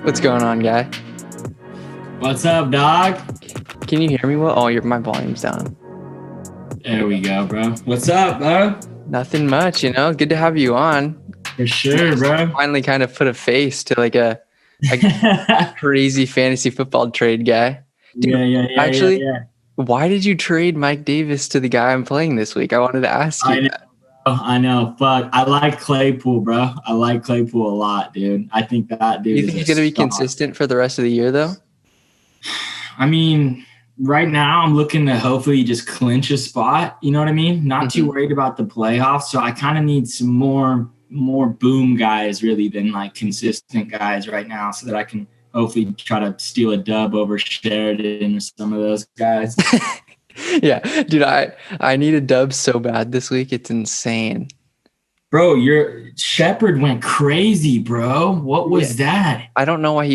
What's going on, guy? What's up, dog? Can you hear me well? Oh, my volume's down. There we go, bro. What's up, bro? Nothing much, Good to have you on. For sure, bro. Finally kind of put a face to like a crazy fantasy football trade guy. Dude, yeah. Why did you trade Mike Davis to the guy I'm playing this week? I wanted to ask you that. I know. Fuck. I like Claypool, bro. I like Claypool a lot, dude. I think that dude You think he's going to be consistent for the rest of the year, though? I mean, right now I'm looking to hopefully just clinch a spot. You know what I mean? Not too worried about the playoffs. So I kind of need some more boom guys really than like consistent guys right now so that I can hopefully try to steal a dub over Sheridan or some of those guys. Yeah, dude, I need a dub so bad this week. It's insane. Bro, your Shepard went crazy, bro. What was that? I don't know why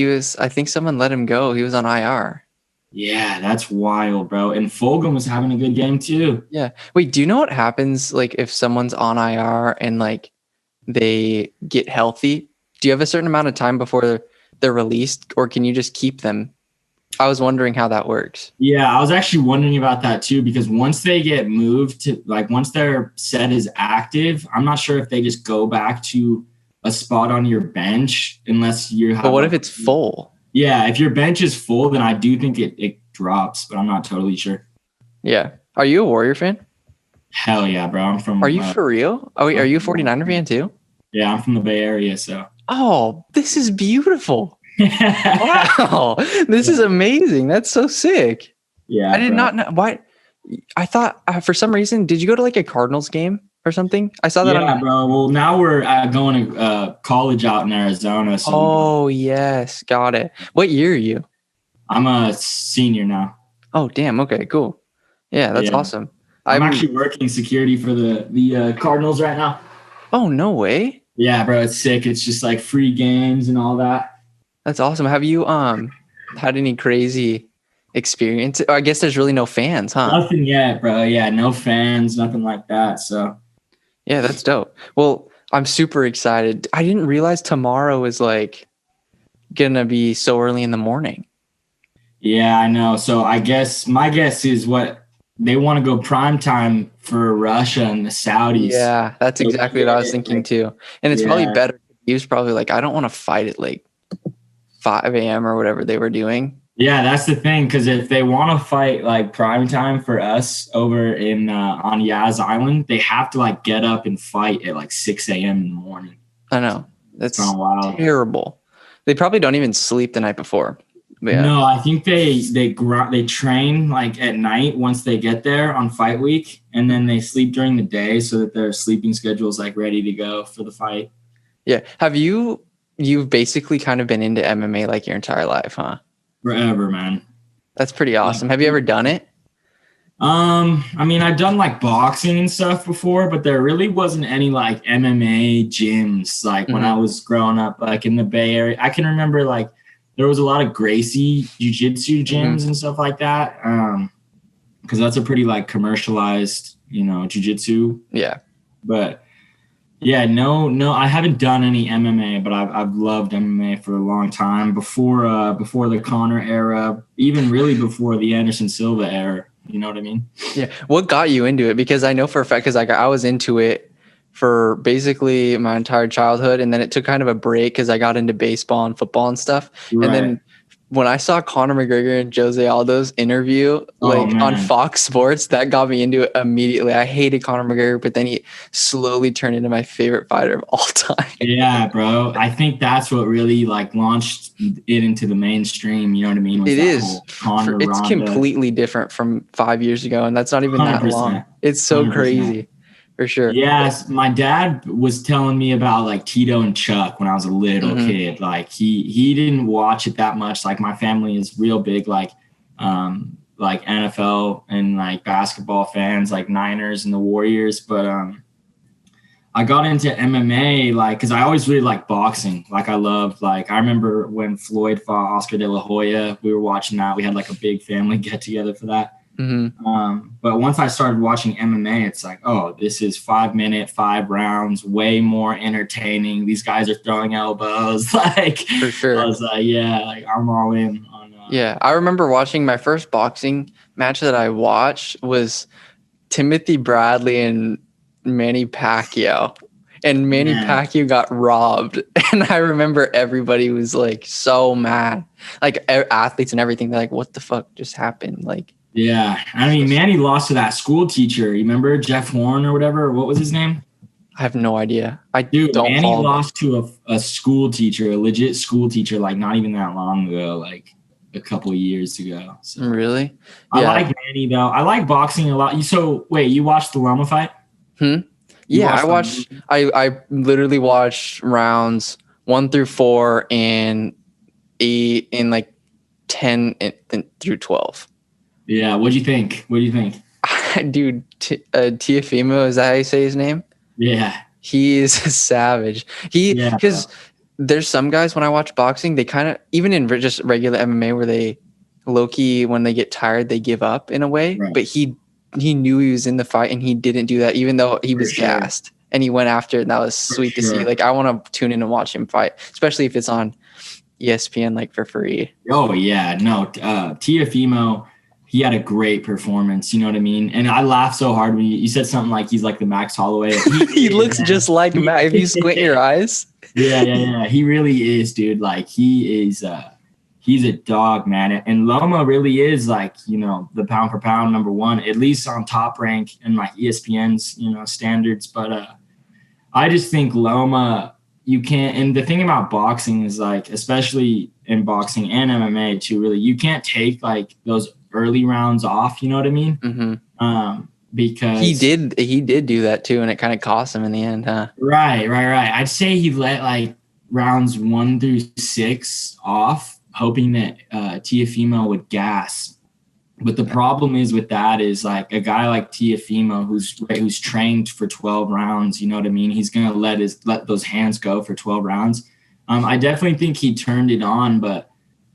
I think someone let him go. He was on IR. Yeah, that's wild, bro. And Fulgham was having a good game too. Yeah. Wait, do you know what happens like if someone's on IR and like they get healthy? Do you have a certain amount of time before they're released, or can you just keep them? I was wondering how that works. Yeah, I was actually wondering about that too, because once they get moved to once their set is active, I'm not sure if they just go back to a spot on your bench unless you have. But what if it's full? Yeah, if your bench is full, then I do think it drops, but I'm not totally sure. Yeah. Are you a Warrior fan? Hell yeah, bro. I'm from. Are you for real? Oh, wait, are you a 49er fan too? Yeah, I'm from the Bay Area, so. Oh, this is beautiful. Wow, this is amazing. That's so sick. Yeah, I did not know why. I thought for some reason, did you go to like a Cardinals game or something? I saw that. Yeah, bro. Well, now we're going to college out in Arizona. So yes, got it. What year are you? I'm a senior now. Oh, damn. Okay, cool. Yeah, that's awesome. I'm actually working security for the Cardinals right now. Oh, no way. Yeah, bro. It's sick. It's just like free games and all that. That's awesome. Have you had any crazy experience? I guess there's really no fans, huh? Nothing yet, bro. Yeah, no fans, nothing like that. So yeah, that's dope. Well, I'm super excited. I didn't realize tomorrow is like gonna be so early in the morning. Yeah, I know. So I guess my guess is what they want to go prime time for Russia and the Saudis. Yeah, that's exactly what I was thinking too. And it's probably better. He was probably like, I don't want to fight at like 5 a.m. or whatever they were doing. Yeah, that's the thing. Because if they want to fight like prime time for us over in on Yaz Island, they have to like get up and fight at like 6 a.m. in the morning. I know. That's terrible. They probably don't even sleep the night before. Yeah. No, I think they train like at night once they get there on fight week, and then they sleep during the day so that their sleeping schedule is like ready to go for the fight. Yeah. You've basically kind of been into MMA like your entire life, huh? Forever, man. That's pretty awesome. Have you ever done it? I mean, I've done like boxing and stuff before, but there really wasn't any like MMA gyms like when I was growing up, like in the Bay Area. I can remember like there was a lot of Gracie jiu-jitsu gyms and stuff like that. Because that's a pretty like commercialized, jiu-jitsu. Yeah. But yeah, no, I haven't done any MMA, but I've loved MMA for a long time before the Conor era, even really before the Anderson Silva era. You know what I mean? Yeah. What got you into it? Because I know for a fact, because like I was into it for basically my entire childhood, and then it took kind of a break because I got into baseball and football and stuff. Right. And then when I saw Conor McGregor and Jose Aldo's interview on Fox Sports, that got me into it immediately. I hated Conor McGregor, but then he slowly turned into my favorite fighter of all time. Yeah, bro. I think that's what really like launched it into the mainstream. You know what I mean? It is. It's completely different from 5 years ago, and that's not even 100%. That long. It's so 100%. Crazy. For sure. Yes, my dad was telling me about like Tito and Chuck when I was a little kid. Like he didn't watch it that much. Like my family is real big like NFL and like basketball fans, like Niners and the Warriors. But I got into MMA like because I always really liked boxing. Like I loved like I remember when Floyd fought Oscar De La Hoya. We were watching that. We had like a big family get together for that. But once I started watching MMA, it's like, oh, this is 5 minute, 5 rounds, way more entertaining. These guys are throwing elbows. Like, for sure. I was like, yeah, like I'm all in on. Yeah, I remember watching my first boxing match that I watched was Timothy Bradley and Manny Pacquiao. And Manny Pacquiao got robbed. And I remember everybody was like so mad. Like athletes and everything. They're like, what the fuck just happened? Like, yeah. I mean, Manny lost to that school teacher. You remember Jeff Horn or whatever? What was his name? I have no idea. Manny lost to a school teacher, a legit school teacher, like not even that long ago, like a couple years ago. So, really? I like Manny though. I like boxing a lot. So wait, you watched the Loma fight? Yeah, I literally watched rounds 1 through 4 and 8 and like 10 through 12. Yeah, what'd you think? Dude, Teofimo, is that how you say his name? Yeah. He is a savage. Because there's some guys when I watch boxing, they kind of, even in just regular MMA where they low-key, when they get tired, they give up in a way. Right. But he knew he was in the fight and he didn't do that, even though he was gassed. And he went after it, and that was sweet to see. Like, I want to tune in and watch him fight, especially if it's on ESPN, like, for free. Oh, yeah. No, Teofimo, he had a great performance. You know what I mean? And I laughed so hard when you said something like he's like the Max Holloway. He looks just like Max if you squint your eyes. Yeah. He really is, dude. Like, he is he's a dog, man. And Loma really is like, you know, the pound for pound number 1, at least on Top Rank and like ESPN's, you know, standards. But I just think Loma, you can't. And the thing about boxing is like, especially in boxing and MMA too, really, you can't take like those early rounds off. You know what I mean? Because he did do that too, and it kind of cost him in the end, huh? Right. I'd say he let like rounds 1 through 6 off, hoping that Teofimo would gas. But the problem is with that is like a guy like Teofimo who's trained for 12 rounds, you know what I mean? He's gonna let those hands go for 12 rounds. I definitely think he turned it on, but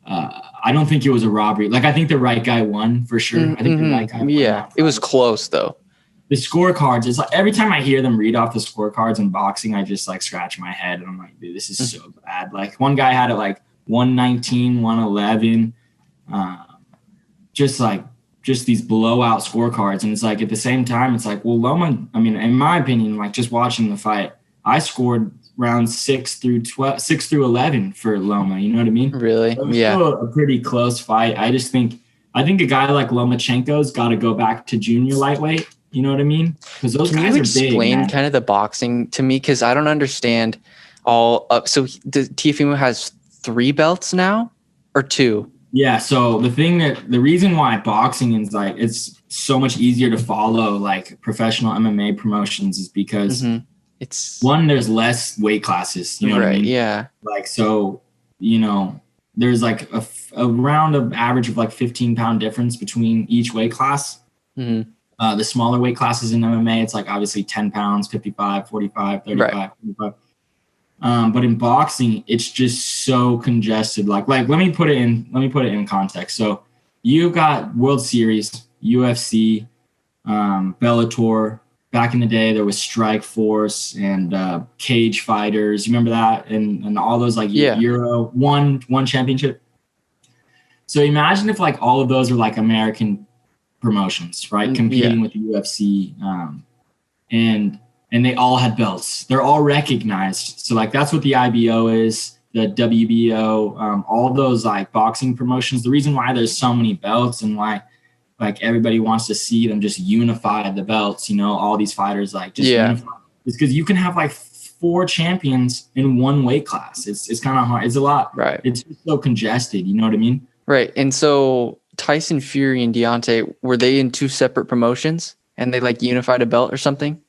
I don't think it was a robbery. Like, I think the right guy won for sure. I think the right guy won. Yeah, it was close though. The scorecards, it's like every time I hear them read off the scorecards in boxing, I just like scratch my head and I'm like, dude, this is so bad. Like, one guy had it like 119, 111, just these blowout scorecards. And it's like, at the same time, it's like, well, Loma, I mean, in my opinion, like just watching the fight, I scored rounds 6 through 11 for Loma. You know what I mean? Really? It was still a pretty close fight. I think a guy like Lomachenko's got to go back to junior lightweight. You know what I mean? Because those guys are big. Can you explain kind of the boxing to me? Because I don't understand all. So Teofimo has 3 belts now, or 2? Yeah. So the reason why boxing is like it's so much easier to follow like professional MMA promotions is because it's one, there's less weight classes. You know what I mean? Yeah. Like, so, you know, there's like a round of average of like 15-pound difference between each weight class. The smaller weight classes in MMA, it's like obviously 10 pounds, 55, 45, 35, 45. But in boxing, it's just so congested. Like let me put it in context. So you've got World Series, UFC, Bellator. Back in the day, there was Strike Force and Cage Fighters. You remember that? And all those like Euro one championship. So imagine if like all of those are like American promotions, right? Competing with the UFC, and they all had belts. They're all recognized. So like that's what the IBO is, the WBO, all those like boxing promotions. The reason why there's so many belts and why like everybody wants to see them just unify the belts, you know, all these fighters like just unify. It's because you can have like 4 champions in one weight class. It's kind of hard. It's a lot. Right. It's just so congested. You know what I mean? Right. And so Tyson Fury and Deontay, were they in 2 separate promotions and they like unified a belt or something?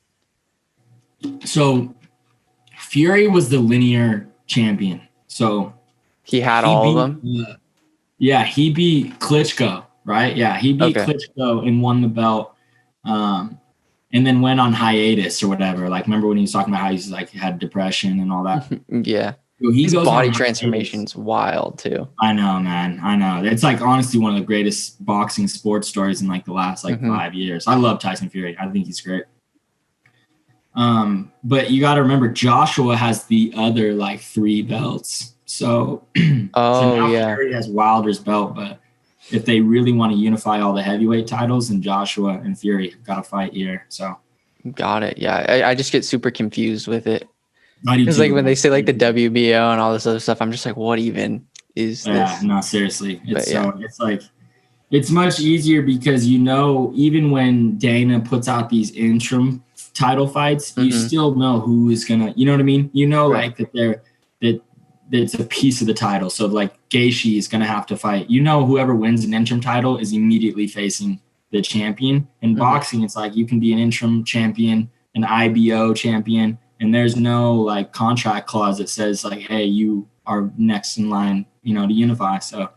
So Fury was the linear champion. So he had all of them. He beat Klitschko, right? Yeah, he beat Klitschko and won the belt, and then went on hiatus or whatever. Like, remember when he was talking about how he's like had depression and all that? His body transformation's wild too. I know, man. I know. It's like honestly one of the greatest boxing sports stories in like the last 5 years. I love Tyson Fury. I think he's great. But you got to remember Joshua has the other like 3 belts. So, Fury has Wilder's belt, but if they really want to unify all the heavyweight titles, then Joshua and Fury have got to fight here. So, got it. Yeah, I just get super confused with it. Because like when they say like the WBO and all this other stuff, I'm just like, what even is this? Yeah, no, seriously. It's like it's much easier because even when Dana puts out these interim title fights, you still know who is gonna. You know what I mean? Like that it's a piece of the title. So like Gaethje is gonna have to fight. Whoever wins an interim title is immediately facing the champion. In boxing, it's like you can be an interim champion, an IBO champion. And there's no like contract clause that says like, hey, you are next in line, to unify. So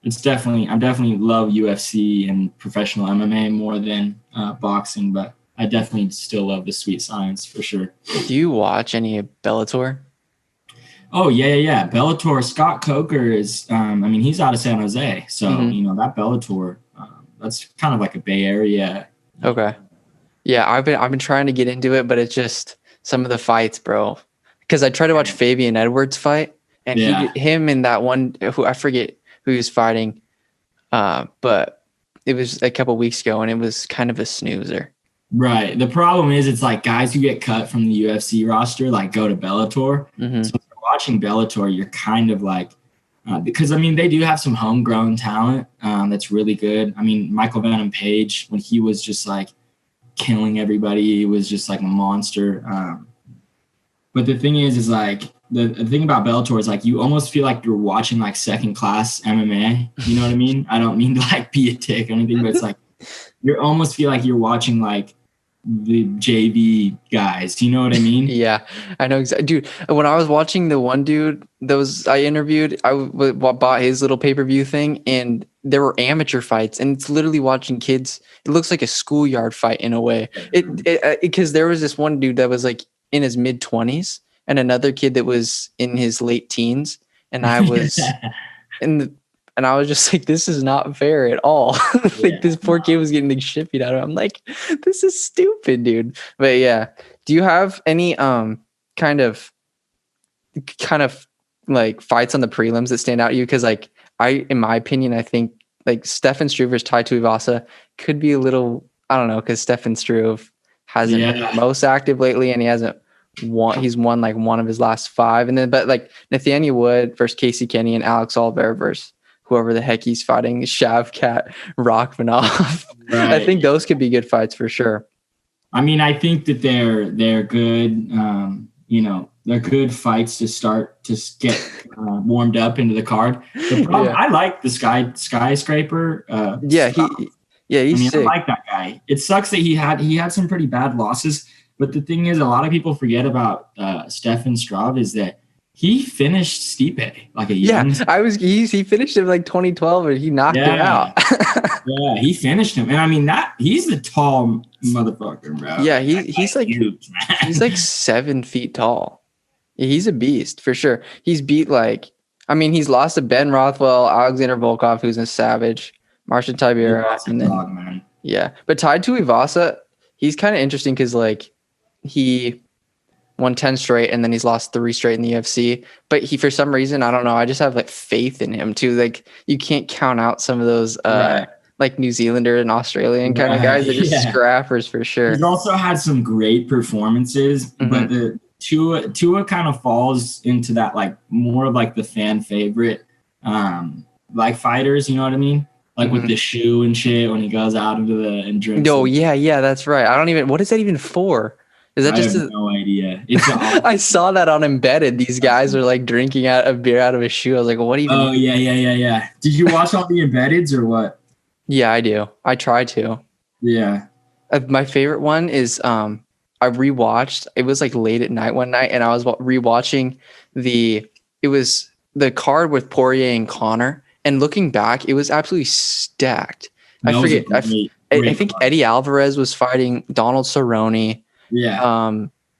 I definitely love UFC and professional MMA more than boxing, but I definitely still love the sweet science for sure. Do you watch any Bellator? Oh yeah. Bellator, Scott Coker is, he's out of San Jose. So, that Bellator, that's kind of like a Bay Area. Okay. Yeah. I've been trying to get into it, but it's just, some of the fights, bro, because I tried to watch Fabian Edwards fight, and him and that one who I forget who he was fighting, but it was a couple weeks ago, and it was kind of a snoozer. Right. The problem is, it's like guys who get cut from the UFC roster like go to Bellator. So if you're watching Bellator, you're kind of like because they do have some homegrown talent that's really good. Michael Venom Page, when he was just like killing everybody, he was just like a monster. But the thing is like the thing about Bellator is like you almost feel like you're watching like second class MMA. You know what I mean? I don't mean to like be a dick or anything, but it's like you almost feel like you're watching like the JV guys. Do you know what I mean? Yeah, I know exactly, dude. When I was watching the one dude I interviewed, I bought his little pay-per-view thing, and there were amateur fights, and it's literally watching kids. It looks like a schoolyard fight in a way. Because there was this one dude that was like in his mid-20s, and another kid that was in his late teens, and I was and I was just like, this is not fair at all. This poor kid was getting the shit beat out of him. I'm like, this is stupid, dude. But yeah, do you have any kind of like fights on the prelims that stand out to you? Because like in my opinion, I think like Stefan Struve versus Tai Tuivasa could be a little, I don't know, because Stefan Struve hasn't been most active lately, and he's won like one of his last 5, and then but like Nathaniel Wood versus Casey Kenny and Alex Oliveira versus whoever the heck he's fighting, Shavkat Rakhmonov. Right. I think those could be good fights for sure. I think that they're good. They're good fights to start to get warmed up into the card. The problem, I like the skyscraper. He's sick. I like that guy. It sucks that he had some pretty bad losses, but the thing is, a lot of people forget about Stefan Struve is that he finished Stipe like a young. Yeah, he finished him like 2012, or he knocked him out. Yeah, he finished him, and he's a tall motherfucker, bro. Yeah, he's like huge, man. He's like 7 feet tall. Yeah, he's a beast for sure. He's beat he's lost to Ben Rothwell, Alexander Volkov, who's a savage, Marcin Tybura, and then but Tai Tuivasa, he's kind of interesting because like he won 10 straight, and then he's lost 3 straight in the UFC. But he, for some reason, I don't know, I just have like faith in him too. Like you can't count out some of those like New Zealander and Australian kind of guys. They're just scrappers for sure. He's also had some great performances, but the Tua kind of falls into that like more of like the fan favorite like fighters, you know what I mean? Like with the shoe and shit when he goes out into the and drinks. Oh yeah, that's right. What is that even for? Is that I have no idea. I saw that on Embedded. These guys are like drinking out a beer out of a shoe. I was like, what even? Oh yeah. Did you watch all the Embeddeds or what? Yeah, I do. I try to. Yeah. My favorite one is I rewatched. It was like late at night one night, and I was rewatching the card with Poirier and Conor. And looking back, it was absolutely stacked. I forget. I think Eddie Alvarez was fighting Donald Cerrone. Yeah.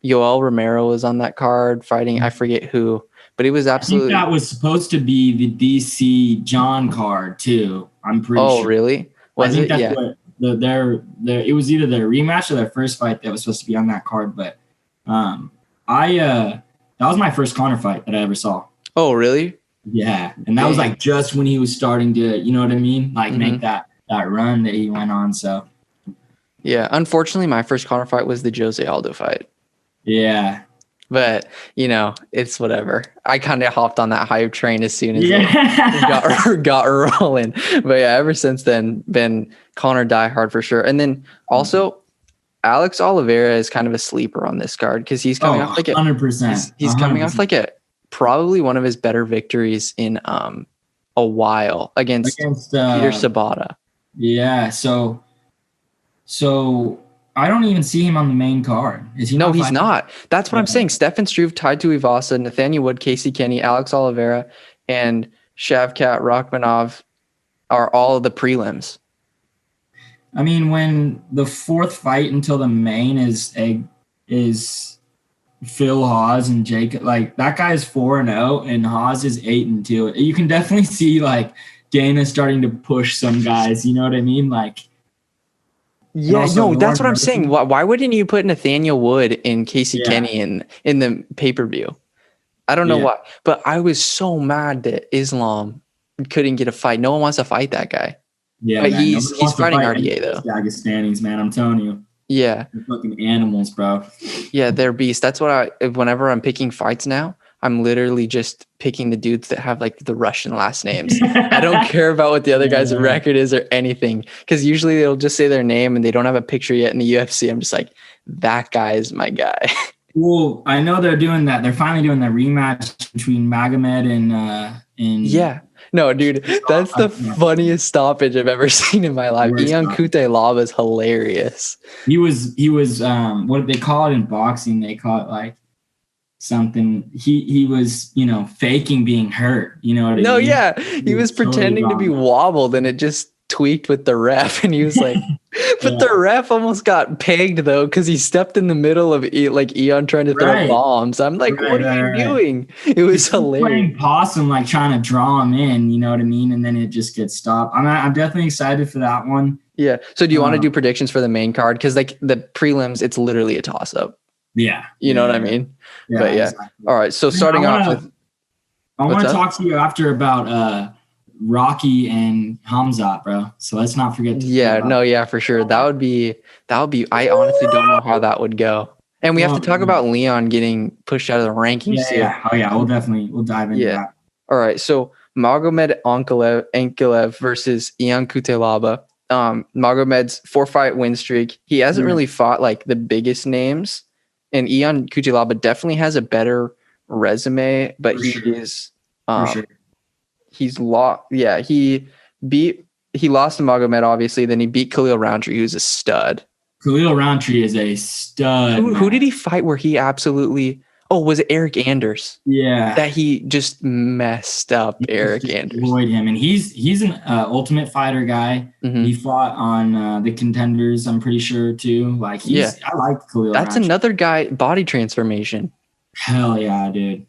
Yoel Romero was on that card fighting. I forget who, but it was absolutely. I think that was supposed to be the DC John card too. I'm pretty sure. Oh, really? Was it? Yeah. It was either their rematch or their first fight that was supposed to be on that card. But that was my first Conor fight that I ever saw. Oh, really? Yeah, and that was like just when he was starting to, you know what I mean, like make that run that he went on. So. Yeah, unfortunately, my first Conor fight was the Jose Aldo fight. Yeah. But, it's whatever. I kind of hopped on that hype train as soon as it got rolling. But yeah, ever since then, been Conor diehard for sure. And then also, Alex Oliveira is kind of a sleeper on this card because he's coming off like 100%. He's coming off like probably one of his better victories in a while against Peter Sabata. Yeah, so I don't even see him on the main card. Is he? No, he's not. That's what I'm saying. Stefan Struve, Tai Tuivasa, Nathaniel Wood, Casey Kenny, Alex Oliveira, and Shavkat Rakhmonov are all the prelims. I mean, when the fourth fight until the main is Phil Hawes and Jacob, like that guy is 4-0 and Hawes is 8-2. You can definitely see like Dana starting to push some guys. You know what I mean? Like. Yeah, no, that's what I'm saying. Why wouldn't you put Nathaniel Wood and Casey Kenny in the pay-per-view? I don't know why, but I was so mad that Islam couldn't get a fight. No one wants to fight that guy. Yeah, but he's fighting RDA though. Dagestanis, man, I'm telling you. Yeah, they're fucking animals, bro. Yeah, they're beasts. That's what whenever I'm picking fights now, I'm literally just picking the dudes that have like the Russian last names. I don't care about what the other guy's record is or anything. Because usually they'll just say their name and they don't have a picture yet in the UFC. I'm just like, that guy is my guy. Well, I know they're doing that. They're finally doing the rematch between Magomed and yeah. No, dude, that's the funniest stoppage I've ever seen in my life. Ion Cutelaba is hilarious. He was what they call it in boxing, they call it like something. He was, faking being hurt. You know what I mean? No, yeah. He was pretending to be wobbled and it just tweaked with the ref. And he was like, but the ref almost got pegged though, because he stepped in the middle of Ion trying to throw bombs. I'm like, what are you doing? It was hilarious. Playing possum, like trying to draw him in, you know what I mean? And then it just gets stopped. I'm definitely excited for that one. Yeah. So do you want to do predictions for the main card? Because like the prelims, it's literally a toss up. Yeah. You know what I mean? Yeah, but yeah. Exactly. All right. So starting off with. I want to talk to you after about Rocky and Hamza, bro. So let's not forget. For sure. That would be. I honestly don't know how that would go. And we have to talk about Leon getting pushed out of the rankings too. Yeah. Oh yeah. We'll dive into that. All right. So Magomed Ankalaev versus Ion Cutelaba. Magomed's 4-fight win streak. He hasn't really fought like the biggest names, and Ion Cutelaba definitely has a better resume, but he's lost. Yeah, he lost to Magomed, obviously. Then he beat Khalil Roundtree, who's a stud. Khalil Roundtree is a stud. Who did he fight where he absolutely? Oh, was it Eric Anders? Yeah, that he just messed up. Eric Anders destroyed him, and he's an Ultimate Fighter guy. Mm-hmm. He fought on the Contenders, I'm pretty sure too. Like I like Khalil. That's Roundtree. Another guy, body transformation. Hell yeah, dude.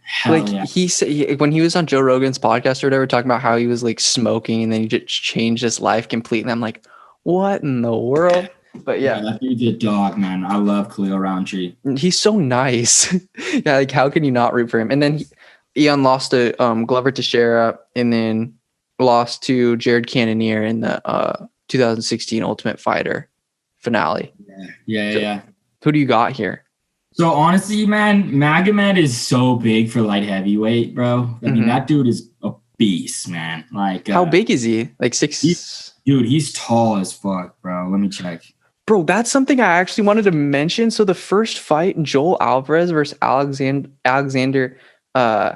He said when he was on Joe Rogan's podcast or whatever, talking about how he was like smoking and then he just changed his life completely. I'm like, what in the world? But yeah, that dude's a dog, man. I love Khalil Roundtree. He's so nice. Yeah, like how can you not root for him? And then Ion lost to Glover Teixeira and then lost to Jared Cannonier in the 2016 Ultimate Fighter finale. Yeah. Who do you got here? So honestly, man, Magomed is so big for light heavyweight, bro. I mean, that dude is a beast, man. Like, how big is he? Like 6? Dude, he's tall as fuck, bro. Let me check. Bro, that's something I actually wanted to mention. So the first fight, Joel Alvarez versus Alexander Yokalev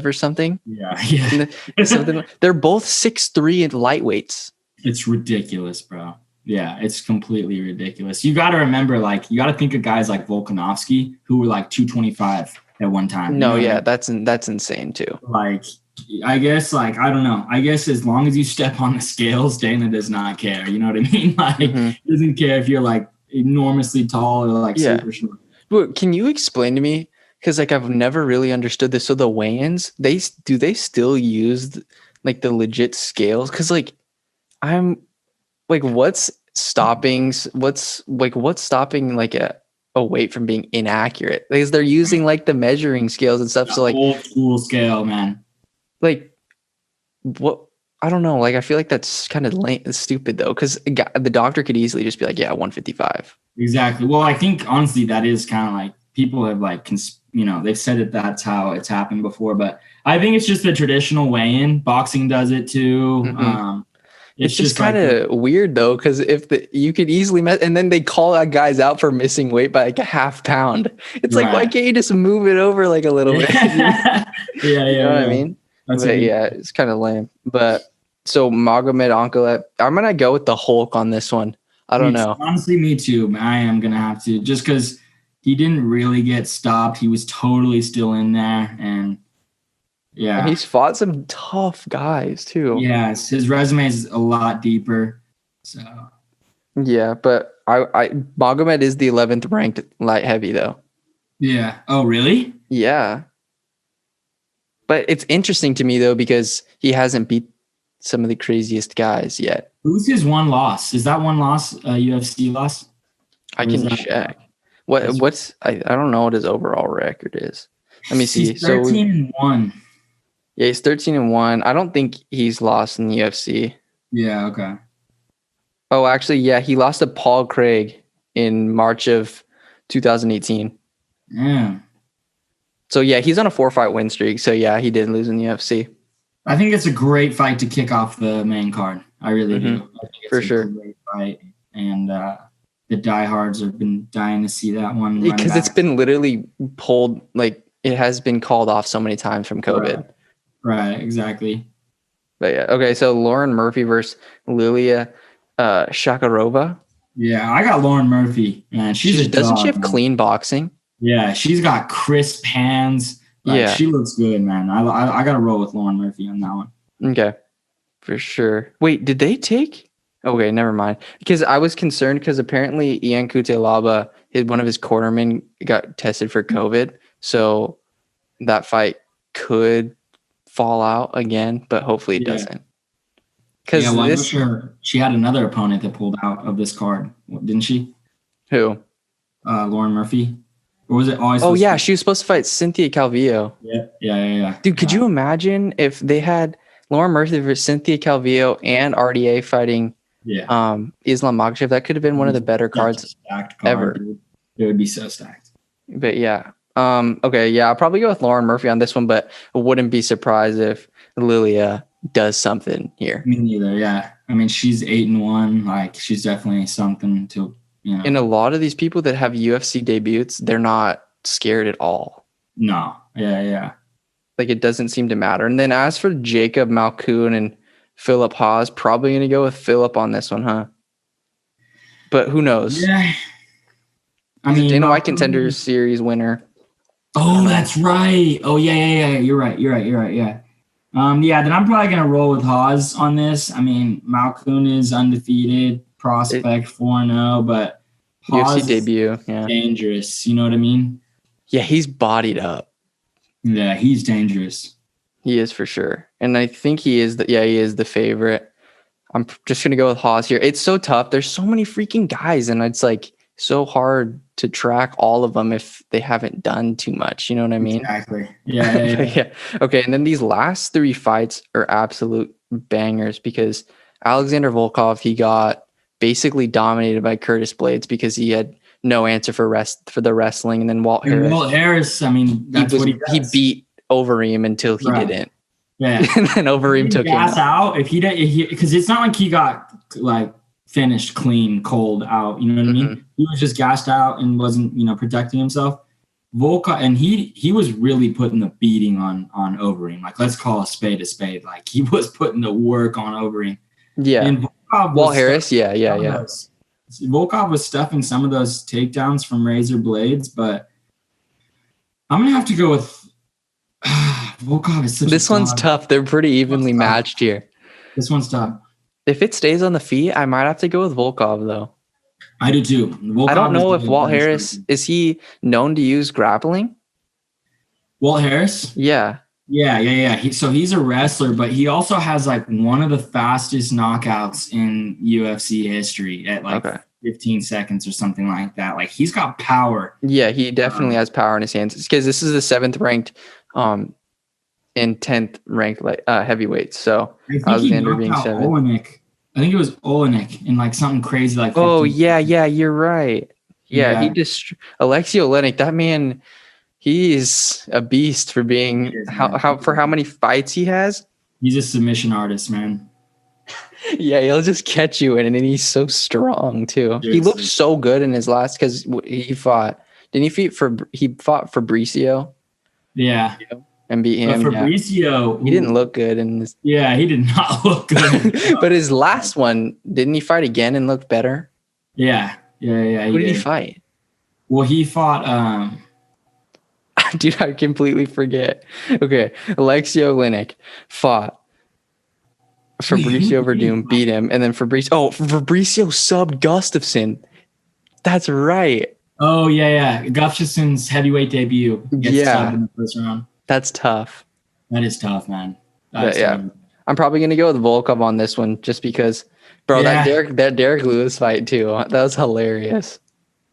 or something. Yeah. Something. They're both 6'3" and lightweights. It's ridiculous, bro. Yeah, it's completely ridiculous. You got to remember, like, you got to think of guys like Volkanovski who were like 225 at one time. No, yeah, that's insane too. Like, I guess, like, I don't know. I guess as long as you step on the scales, Dana does not care. You know what I mean? Like, he doesn't care if you're like enormously tall or like super short. Can you explain to me? Because like I've never really understood this. So the weigh-ins, they still use like the legit scales? Because like I'm like, what's stopping like a weight from being inaccurate? Because they're using like the measuring scales and stuff. So like old school scale, man. Like what? I don't know. Like I feel like that's kind of stupid though, because the doctor could easily just be like, yeah, 155. Exactly. Well, I think honestly that is kind of like people have like they've said that that's how it's happened before, but I think it's just the traditional weigh-in. Boxing does it too. Mm-hmm. It's just like kind of weird though, because if you could easily and then they call guys out for missing weight by like a half pound. It's like, why can't you just move it over like a little bit? Yeah, you know what I mean? But, it's kind of lame. But so Magomed Ankalaev, I'm gonna go with the Hulk on this one. I don't know. Honestly, me too. I am gonna have to, just because he didn't really get stopped. He was totally still in there, and and he's fought some tough guys too. Yes, his resume is a lot deeper. So yeah, but I Magomed is the 11th ranked light heavy though. Yeah. Oh, really? Yeah. But it's interesting to me though, because he hasn't beat some of the craziest guys yet. Who's his one loss? Is that one loss a UFC loss? I can check. I don't know what his overall record is. Let me see. He's 13-1. Yeah, he's 13-1. I don't think he's lost in the UFC. Yeah, okay. Oh, actually, yeah, he lost to Paul Craig in March of 2018. Yeah. So yeah, he's on a 4-fight win streak. So yeah, he did lose in the UFC. I think it's a great fight to kick off the main card. I really do. I think it's a great fight, and the diehards have been dying to see that one. Because it's been literally pulled, like it has been called off so many times from COVID. Right, exactly. But yeah, okay. So Lauren Murphy versus Lilia Shakarova. Yeah, I got Lauren Murphy, man. Doesn't she have clean boxing? Yeah, she's got crisp hands. She looks good, man. I got to roll with Lauren Murphy on that one. Okay, for sure. Wait, did they take? Okay, never mind. Because I was concerned because apparently Ian Cutelaba, one of his cornermen, got tested for COVID, so that fight could fall out again, but hopefully it doesn't. Because I'm sure she had another opponent that pulled out of this card, didn't she? Who? Lauren Murphy. Or was it always? Oh yeah, she was supposed to fight Cynthia Calvillo. Yeah. Dude, could you imagine if they had Lauren Murphy versus Cynthia Calvillo and RDA fighting Islam Makhachev? That could have been one of the better cards ever. Dude. It would be so stacked. But yeah. Okay, yeah, I'll probably go with Lauren Murphy on this one, but I wouldn't be surprised if Lilia does something here. Me neither, yeah. I mean, she's 8-1. Like, she's definitely something to, And a lot of these people that have UFC debuts, they're not scared at all. No, yeah. Like, it doesn't seem to matter. And then as for Jacob Malkoun and Philip Haas, probably going to go with Philip on this one, huh? But who knows? Yeah. I mean, Dana White Contender Series winner. Oh, that's right. Oh, yeah. You're right. Yeah. Then I'm probably gonna roll with Haas on this. I mean, Malkoun is undefeated, prospect 4-0, but Haas UFC debut, dangerous. You know what I mean? Yeah, he's bodied up. Yeah, he's dangerous. He is for sure, and I think he is the favorite. I'm just gonna go with Haas here. It's so tough. There's so many freaking guys, and it's like so hard to track all of them if they haven't done too much. You know what I mean? Exactly. Yeah. Okay. And then these last 3 fights are absolute bangers because Alexander Volkov, he got basically dominated by Curtis Blades because he had no answer for the wrestling. And then Walt Harris, I mean, that's what he does. He beat Overeem until he didn't. Yeah. And then Overeem took him out. Because it's not like he got like finished clean, cold out. You know what I mean? He was just gassed out and wasn't, protecting himself. Volkov, and he was really putting the beating on Overeem. Like, let's call a spade a spade. Like, he was putting the work on Overeem. Yeah. And Walt Harris, yeah. Volkov was stuffing some of those takedowns from razor blades, but I'm gonna have to go with Volkov. Is such this one's tough. They're pretty evenly matched here. This one's tough. If it stays on the feet, I might have to go with Volkov, though. I do too. Volkov I don't know if Walt better Harris, striker. is he known to use grappling? Walt Harris? Yeah. Yeah. He's a wrestler, but he also has like one of the fastest knockouts in UFC history at like 15 seconds or something like that. Like he's got power. Yeah, he definitely has power in his hands. Because this is the 7th ranked and 10th ranked heavyweight. So I think Alexander he being knocked out 7th. Olenek. I think it was Olenek in like something crazy like 15 Oh, yeah, seconds. you're right. Yeah, he just Alexei Olenek, that man, he is a beast for being how many fights he has. He's a submission artist, man. Yeah, he'll just catch you in, and then he's so strong too. Seriously. He looked so good in his last because he fought. Didn't he fought Fabricio? Yeah, and beat him. But Fabricio, he didn't look good in this. Yeah, he did not look good. But his last one, didn't he fight again and look better? Yeah. Who did he fight? Well, he fought. Dude, I completely forget. Okay, Alexei Olenek fought Fabricio Verdum, beat him, and then Fabricio subbed Gustafsson. That's right. Oh yeah. Gustafsson's heavyweight debut. Gets subbed in the first round. That's tough. That is tough, man. Yeah. I'm probably gonna go with Volkov on this one just because, bro. That Derek Lewis fight too. That was hilarious.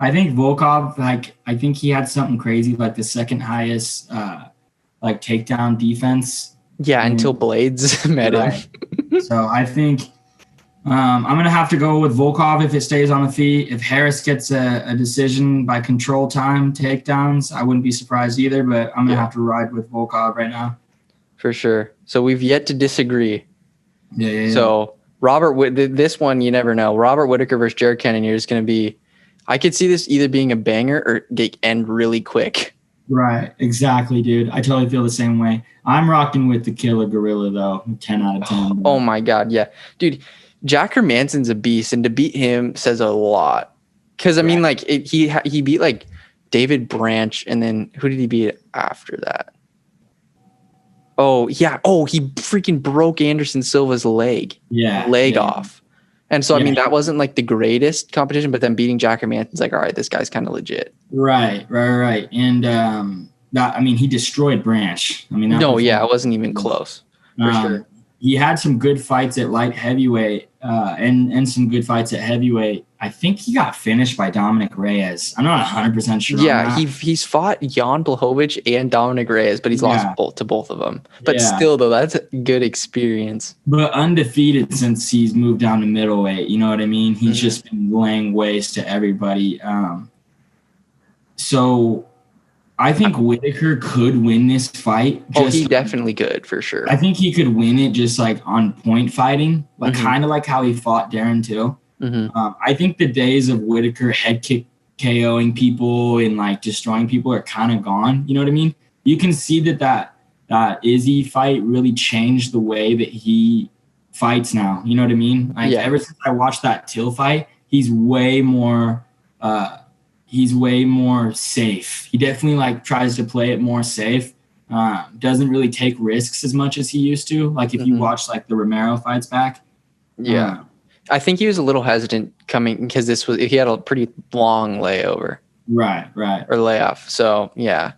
I think Volkov, I think he had something crazy, like the second highest, takedown defense. Yeah, until Blades met him. So I think I'm gonna have to go with Volkov if it stays on the feet. If Harris gets a decision by control time takedowns, I wouldn't be surprised either. But I'm gonna have to ride with Volkov right now. For sure. So we've yet to disagree. Yeah. So this one you never know. Robert Whitaker versus Jared Cannonier is going to be. I could see this either being a banger or end really quick. Right. Exactly, dude. I totally feel the same way. I'm rocking with the Killer Gorilla though. 10 out of 10. Oh my God, yeah, dude. Jack Hermansson's a beast, and to beat him says a lot. Because I mean, like he beat like David Branch, and then who did he beat after that? Oh yeah. Oh, he freaking broke Anderson Silva's leg. Yeah. Off. And so I mean that wasn't like the greatest competition, but then beating Jack Hermansson's like, all right, this guy's kind of legit. Right. And he destroyed Branch. I mean, it wasn't even close. For sure. He had some good fights at light heavyweight and some good fights at heavyweight. I think he got finished by Dominic Reyes. I'm not 100% sure. Yeah, he's fought Jan Blachowicz and Dominic Reyes, but he's lost to both of them. But still, though, that's a good experience. But undefeated since he's moved down to middleweight. You know what I mean? He's just been laying waste to everybody. So I think Whitaker could win this fight. He definitely could, for sure. I think he could win it just like on point fighting, like kind of like how he fought Darren Till. I think the days of Whitaker head kick KOing people and like destroying people are kind of gone. You know what I mean? You can see that Izzy fight really changed the way that he fights now. You know what I mean? Like ever since I watched that Till fight, he's way more safe. He definitely like tries to play it more safe. Doesn't really take risks as much as he used to. Like if you watch like the Romero fights back. Yeah. I think he was a little hesitant coming because he had a pretty long layover. Right. Or layoff. So yeah.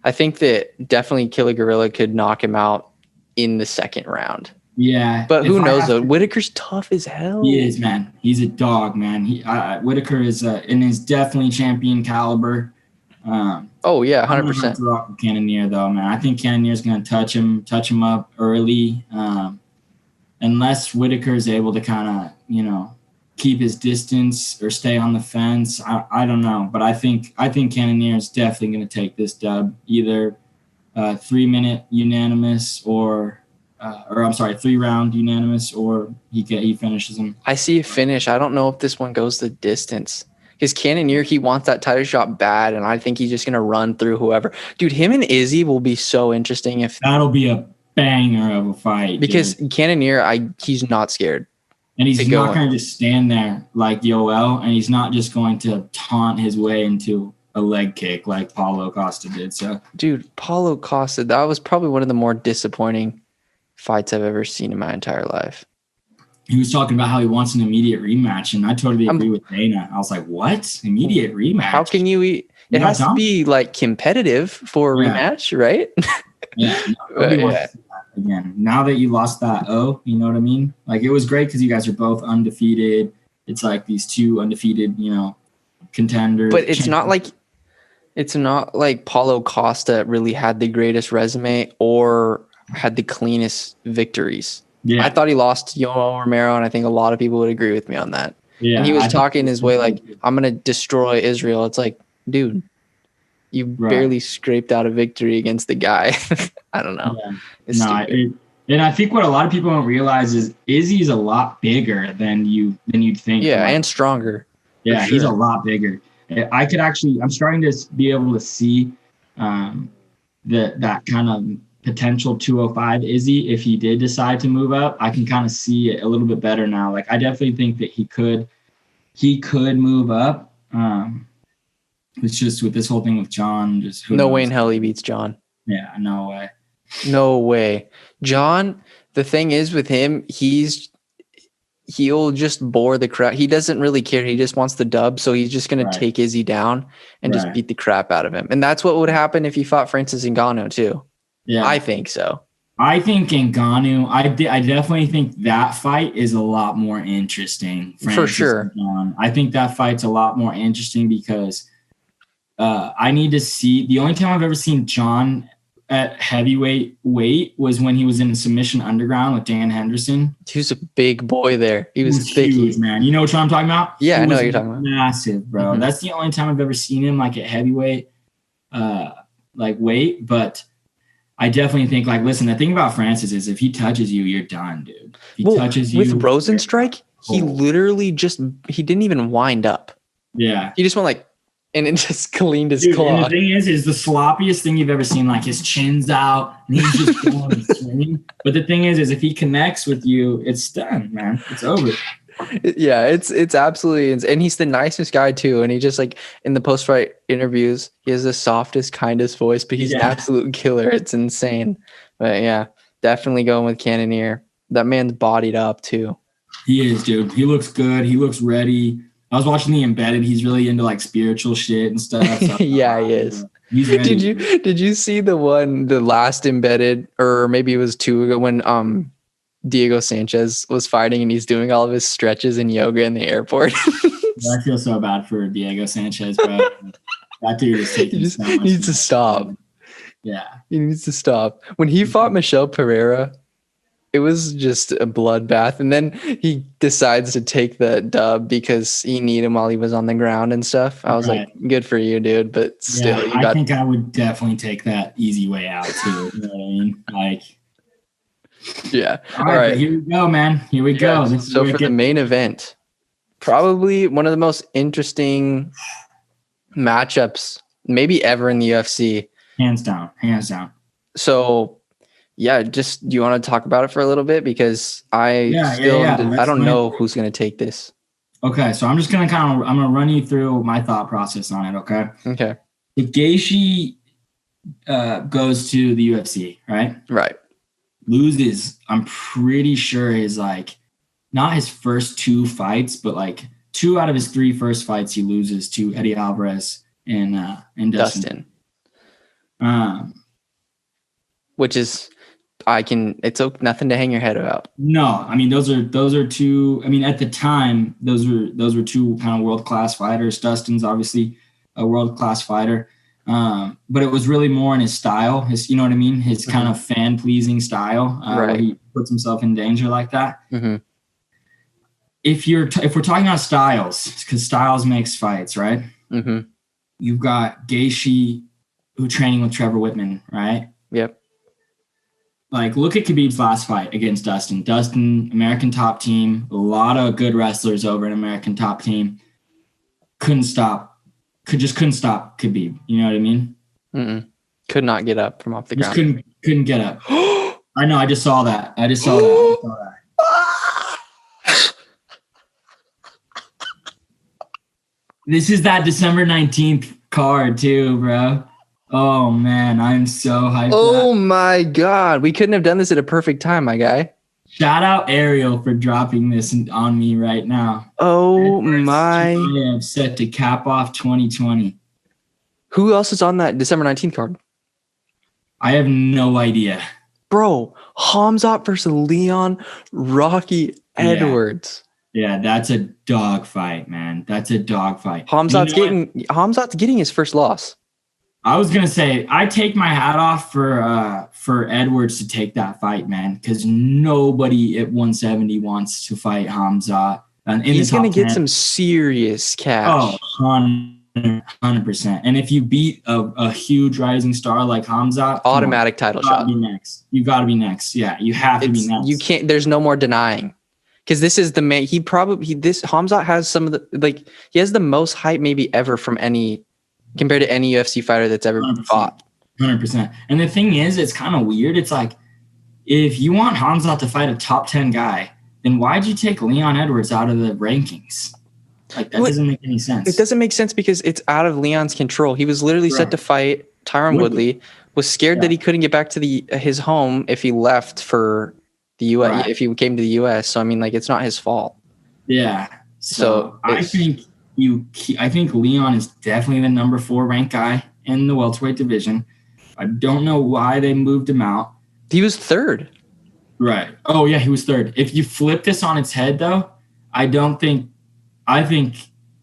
I think that definitely Killer Gorilla could knock him out in the second round. Yeah. But who knows though? Whitaker's tough as hell. He is, man. He's a dog, man. Whitaker is definitely champion caliber. 100%. Rock with Cannonier though, man. I think Cannonier's gonna touch him up early. Unless Whitaker is able to kind of, keep his distance or stay on the fence. I don't know. But I think Cannonier is definitely going to take this dub, either 3-minute unanimous or 3-round unanimous, or he finishes him. I see a finish. I don't know if this one goes the distance. Because Cannonier, he wants that title shot bad, and I think he's just going to run through whoever. Dude, him and Izzy will be so interesting. That'll be a banger of a fight. Because Cannonier, he's not scared. And he's not going to just stand there like Yoel, and he's not just going to taunt his way into a leg kick like Paulo Costa did. So, dude, Paulo Costa, that was probably one of the more disappointing fights I've ever seen in my entire life. he was talking about how he wants an immediate rematch, and I totally agree with Dana. I was like, what? Immediate rematch? How can you eat? It has to be like competitive for a rematch, right? Yeah. Nobody wants to see that again. Now that you lost that you know what I mean? Like, it was great because you guys are both undefeated. It's like these two undefeated, contenders. But it's not like Paulo Costa really had the greatest resume or had the cleanest victories. Yeah. I thought he lost to Yoel Romero, and I think a lot of people would agree with me on that. Yeah, and he was talking his way like, I'm going to destroy Israel. It's like, dude, you barely scraped out a victory against the guy. I don't know. Yeah. And I think what a lot of people don't realize is Izzy's a lot bigger than you'd think. Yeah, and stronger. Yeah, sure. He's a lot bigger. I'm starting to be able to see that kind of potential 205 Izzy if he did decide to move up. I can kind of see it a little bit better now. Like, I definitely think that he could move up. It's just with this whole thing with John, just no way in hell he beats John. Yeah, no way. No way. John, the thing is with him, he'll just bore the crap. He doesn't really care. He just wants the dub. So he's just going to take Izzy down and just beat the crap out of him. And that's what would happen if he fought Francis Ngannou too. Yeah, I think so. I think Ngannou, I definitely think that fight is a lot more interesting. For sure. I think that fight's a lot more interesting because I need to see. The only time I've ever seen John at heavyweight weight was when he was in Submission Underground with Dan Henderson. He was a big boy there. He was thick, huge, man. You know what I'm talking about? Yeah, I know what you're talking about. Massive, bro. Mm-hmm. That's the only time I've ever seen him like at heavyweight, weight. But I definitely think, like, listen, the thing about Francis is if he touches you, you're done, dude. If he touches you with Rosenstrike, he literally he didn't even wind up. Yeah, he just went like. And it just cleaned his claw. And the thing is the sloppiest thing you've ever seen. Like, his chin's out, and he's just going and swinging. But the thing is if he connects with you, it's done, man. It's over. Yeah, it's absolutely, and he's the nicest guy too. And he just, like, in the post-fight interviews, he has the softest, kindest voice, but he's an absolute killer. It's insane. But yeah, definitely going with Cannonier. That man's bodied up too. He is, dude. He looks good. He looks ready. I was watching the Embedded. He's really into like spiritual shit and stuff. So yeah, he is. Did you see the last Embedded, or maybe it was 2 ago, when Diego Sanchez was fighting and he's doing all of his stretches and yoga in the airport? I feel so bad for Diego Sanchez, bro. That dude is taking so much. He needs to stop. Yeah, he needs to stop. When he fought Michelle Pereira, it was just a bloodbath. And then he decides to take the dub because he needed him while he was on the ground and stuff. I was like, good for you, dude. But still, I think I would definitely take that easy way out too. You know what I mean? Like, yeah. All right. Here we go, man. Here we go. So for the main event, probably one of the most interesting matchups maybe ever in the UFC. Hands down. So, yeah, do you want to talk about it for a little bit? Because I don't know who's going to take this. Okay, so I'm just going to I'm going to run you through my thought process on it, okay? Okay. If Gaethje goes to the UFC, right? Right. Loses, I'm pretty sure is like not his first 2 fights, but like 2 out of his 3 first fights he loses to Eddie Alvarez and Dustin. Which is it's nothing to hang your head about. No, I mean those are 2. I mean, at the time those were 2 kind of world-class fighters. Dustin's obviously a world-class fighter, but it was really more in his style. You know what I mean? His kind of fan-pleasing style, where he puts himself in danger like that. Mm-hmm. If we're talking about styles, because styles makes fights, right? Mm-hmm. You've got Gaethje who training with Trevor Whitman, right? Yep. Like, look at Khabib's last fight against Dustin. Dustin, American top team, a lot of good wrestlers over an American top team. Couldn't stop Khabib. You know what I mean? Mm-mm. Could not get up from off the ground. Couldn't get up. I know. I just saw that. This is that December 19th card too, bro. Oh man, I'm so hyped. Oh my God. We couldn't have done this at a perfect time, my guy. Shout out Ariel for dropping this on me right now. Oh my! Chimaev set to cap off 2020. Who else is on that December 19th card? I have no idea. Bro, Khamzat versus Leon Rocky Edwards. Yeah, that's a dog fight, man. That's a dog fight. Khamzat's getting his first loss. I was gonna say I take my hat off for Edwards to take that fight, man, because nobody at 170 wants to fight Hamza. He's gonna get some serious cash. Oh, 100%. And if you beat a huge rising star like Hamza, automatic title shot. You got to be next. Yeah, you have to be next. You can't. There's no more denying. Because this is the man. Khamzat has some of the he has the most hype maybe ever from compared to any UFC fighter that's ever 100%, fought. 100%. And the thing is, it's kind of weird. It's like if you want Hamzat to fight a top 10 guy, then why'd you take Leon Edwards out of the rankings? Like that doesn't make any sense. It doesn't make sense because it's out of Leon's control. He was literally set to fight Tyron Woodley. Was scared that he couldn't get back to his home if he left for the U.S. If he came to the U.S. So I mean, it's not his fault. Yeah. So I think Leon is definitely the number 4 ranked guy in the welterweight division. I don't know why they moved him out. He was 3rd. Right. Oh yeah, he was 3rd. If you flip this on its head, though, I think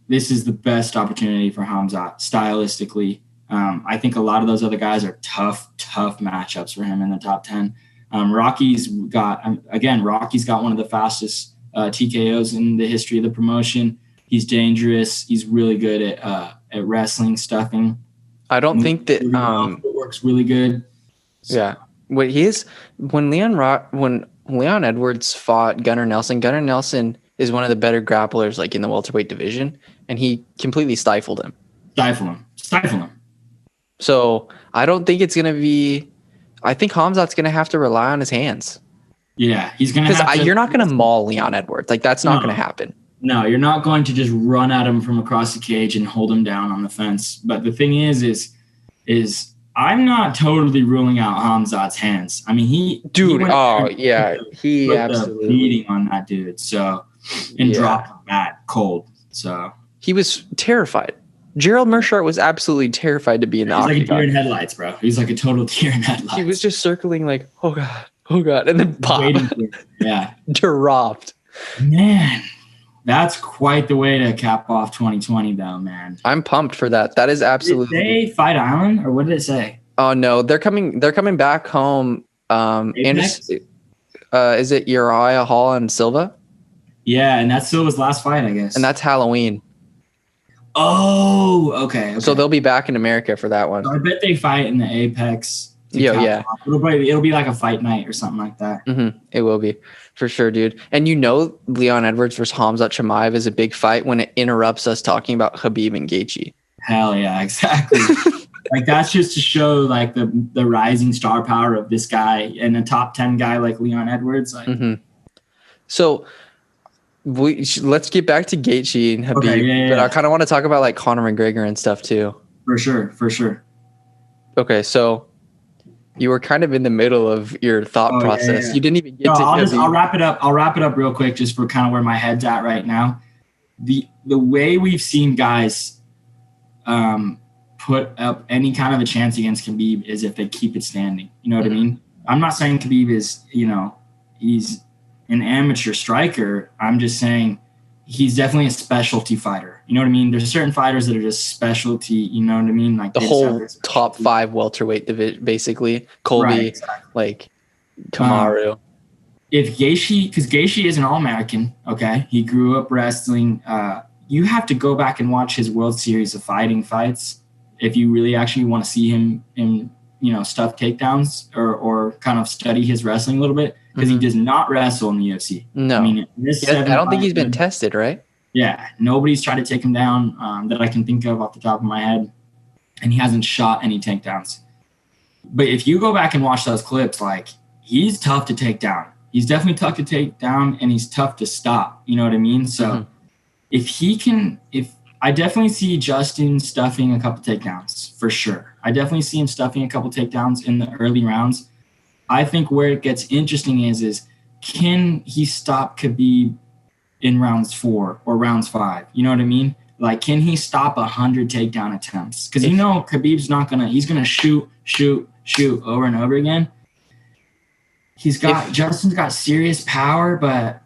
this is the best opportunity for Hamza stylistically. I think a lot of those other guys are tough matchups for him in the top 10. Rocky's got one of the fastest TKOs in the history of the promotion. He's dangerous. He's really good at wrestling, stuffing. I don't think that it works really good. So. Yeah. When Leon Edwards fought Gunnar Nelson is one of the better grapplers in the welterweight division, and he completely stifled him. Stifle him. So I don't think it's going to be. I think Khamzat's going to have to rely on his hands. Yeah, he's going to. Because you're not going to maul Leon Edwards. That's not going to happen. No, you're not going to just run at him from across the cage and hold him down on the fence. But the thing is I'm not totally ruling out Khamzat's hands. I mean, he absolutely beating on that dude. So dropped him that cold. So he was terrified. Gerald Meerschaert was absolutely terrified to be in the octagon. He's like a deer in headlights, bro. He's like a total deer in headlights. He was just circling oh God, and then pop. Yeah. Dropped. Man, that's quite the way to cap off 2020, though, man. I'm pumped for that. That is absolutely. Did they Fight Island, or what did it say? Oh no, they're coming back home. Is it Uriah Hall and Silva? Yeah, and that's Silva's last fight, I guess. And that's Halloween. Oh, okay. So they'll be back in America for that one. So I bet they fight in the Apex. Yeah. It'll be like a fight night or something like that. Mm-hmm. It will be for sure, dude. And Leon Edwards versus Khamzat Chimaev is a big fight when it interrupts us talking about Khabib and Gaethje. Hell yeah, exactly. That's just to show the rising star power of this guy and a top 10 guy like Leon Edwards. So let's get back to Gaethje and Khabib. Okay, but I kind of want to talk about Conor McGregor and stuff too. For sure. Okay, so you were kind of in the middle of your thought process. Yeah. You didn't even get to. I'll wrap it up. I'll wrap it up real quick, just for kind of where my head's at right now. The way we've seen guys put up any kind of a chance against Khabib is if they keep it standing. You know what I mean? I'm not saying Khabib is, he's an amateur striker. I'm just saying he's definitely a specialty fighter. You know what I mean? There's certain fighters that are just specialty. You know what I mean? The whole top 5 welterweight division, basically. Colby, right, exactly. Kamaru. If Gaethje, because Gaethje is an All-American, okay? He grew up wrestling. You have to go back and watch his World Series of Fighting fights if you really actually want to see him in, stuff takedowns or kind of study his wrestling a little bit, because he does not wrestle in the UFC. No. I don't think he's been tested, right? Yeah. Nobody's tried to take him down that I can think of off the top of my head. And he hasn't shot any takedowns. But if you go back and watch those clips, he's tough to take down. He's definitely tough to take down, and he's tough to stop. You know what I mean? So if I definitely see Justin stuffing a couple takedowns, for sure. I definitely see him stuffing a couple takedowns in the early rounds. I think where it gets interesting is can he stop Khabib in rounds 4 or rounds 5? You know what I mean? Like, can he stop 100 takedown attempts? Because Khabib's not gonna. He's gonna shoot over and over again. Justin's got serious power, but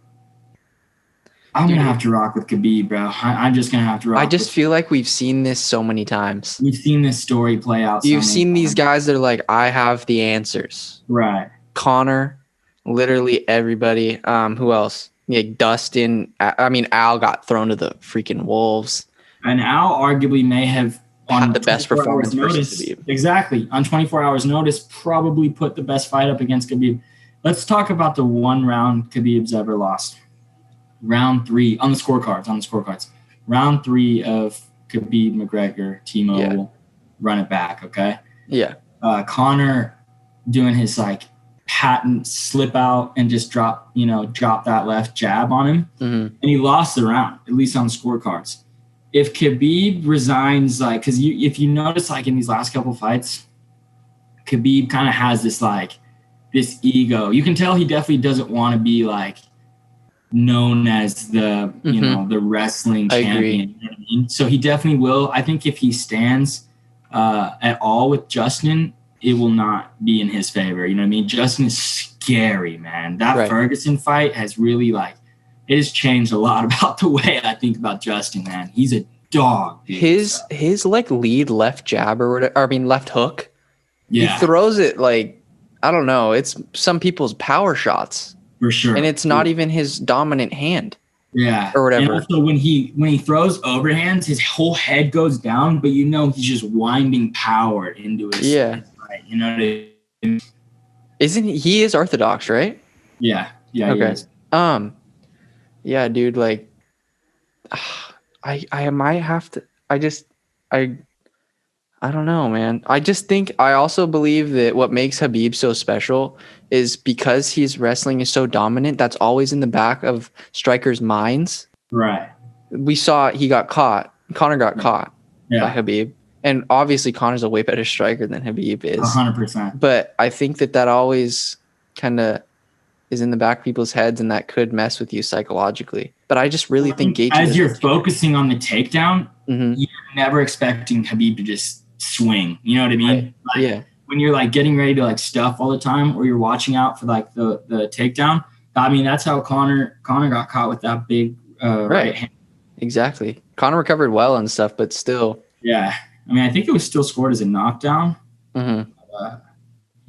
I'm going to have to rock with Khabib, bro. I'm just going to have to rock. I just feel like we've seen this so many times. We've seen this story play out. You've seen these guys that are like, I have the answers. Right. Conor, literally everybody. Who else? Yeah, Dustin. Al got thrown to the freaking wolves. And Al arguably may have had the best performance versus Khabib. Exactly. On 24 hours notice, probably put the best fight up against Khabib. Let's talk about the one round Khabib's ever lost. Round 3 on the scorecards. Round 3 of Khabib McGregor, T-Mobile, run it back, okay? Yeah. Conor doing his like patent slip out and just drop that left jab on him, and he lost the round, at least on the scorecards. If Khabib resigns, like, because if you notice, like in these last couple fights, Khabib kind of has this ego. You can tell he definitely doesn't want to be like known as the the wrestling champion. You know what I mean? So he definitely will. I think if he stands at all with Justin, it will not be in his favor. You know what I mean? Justin is scary, man. That Ferguson fight has really it has changed a lot about the way I think about Justin, man. He's a dog. Dude. His lead left jab or whatever, left hook. Yeah. He throws it I don't know. It's some people's power shots. For sure. And it's not even his dominant hand. Yeah. Or whatever. And also when he throws overhands, his whole head goes down, but he's just winding power into his fight. You know what I mean? Isn't he is Orthodox, right? Yeah. Yeah. Okay. Yeah, dude, I might have to I don't know, man. I also believe that what makes Khabib so special is because his wrestling is so dominant, that's always in the back of strikers' minds. Right. We saw he got caught. Conor got caught by Khabib. And obviously Conor's a way better striker than Khabib is. 100%. But I think that always kind of is in the back of people's heads, and that could mess with you psychologically. But I just really think Gaethje, as you're focusing on the takedown, you're never expecting Khabib to just swing. You know what I mean? Right. When you're getting ready to stuff all the time, or you're watching out for the takedown. I mean, that's how Conor got caught with that big right hand. Exactly. Conor recovered well and stuff, but still. Yeah. I mean, I think it was still scored as a knockdown.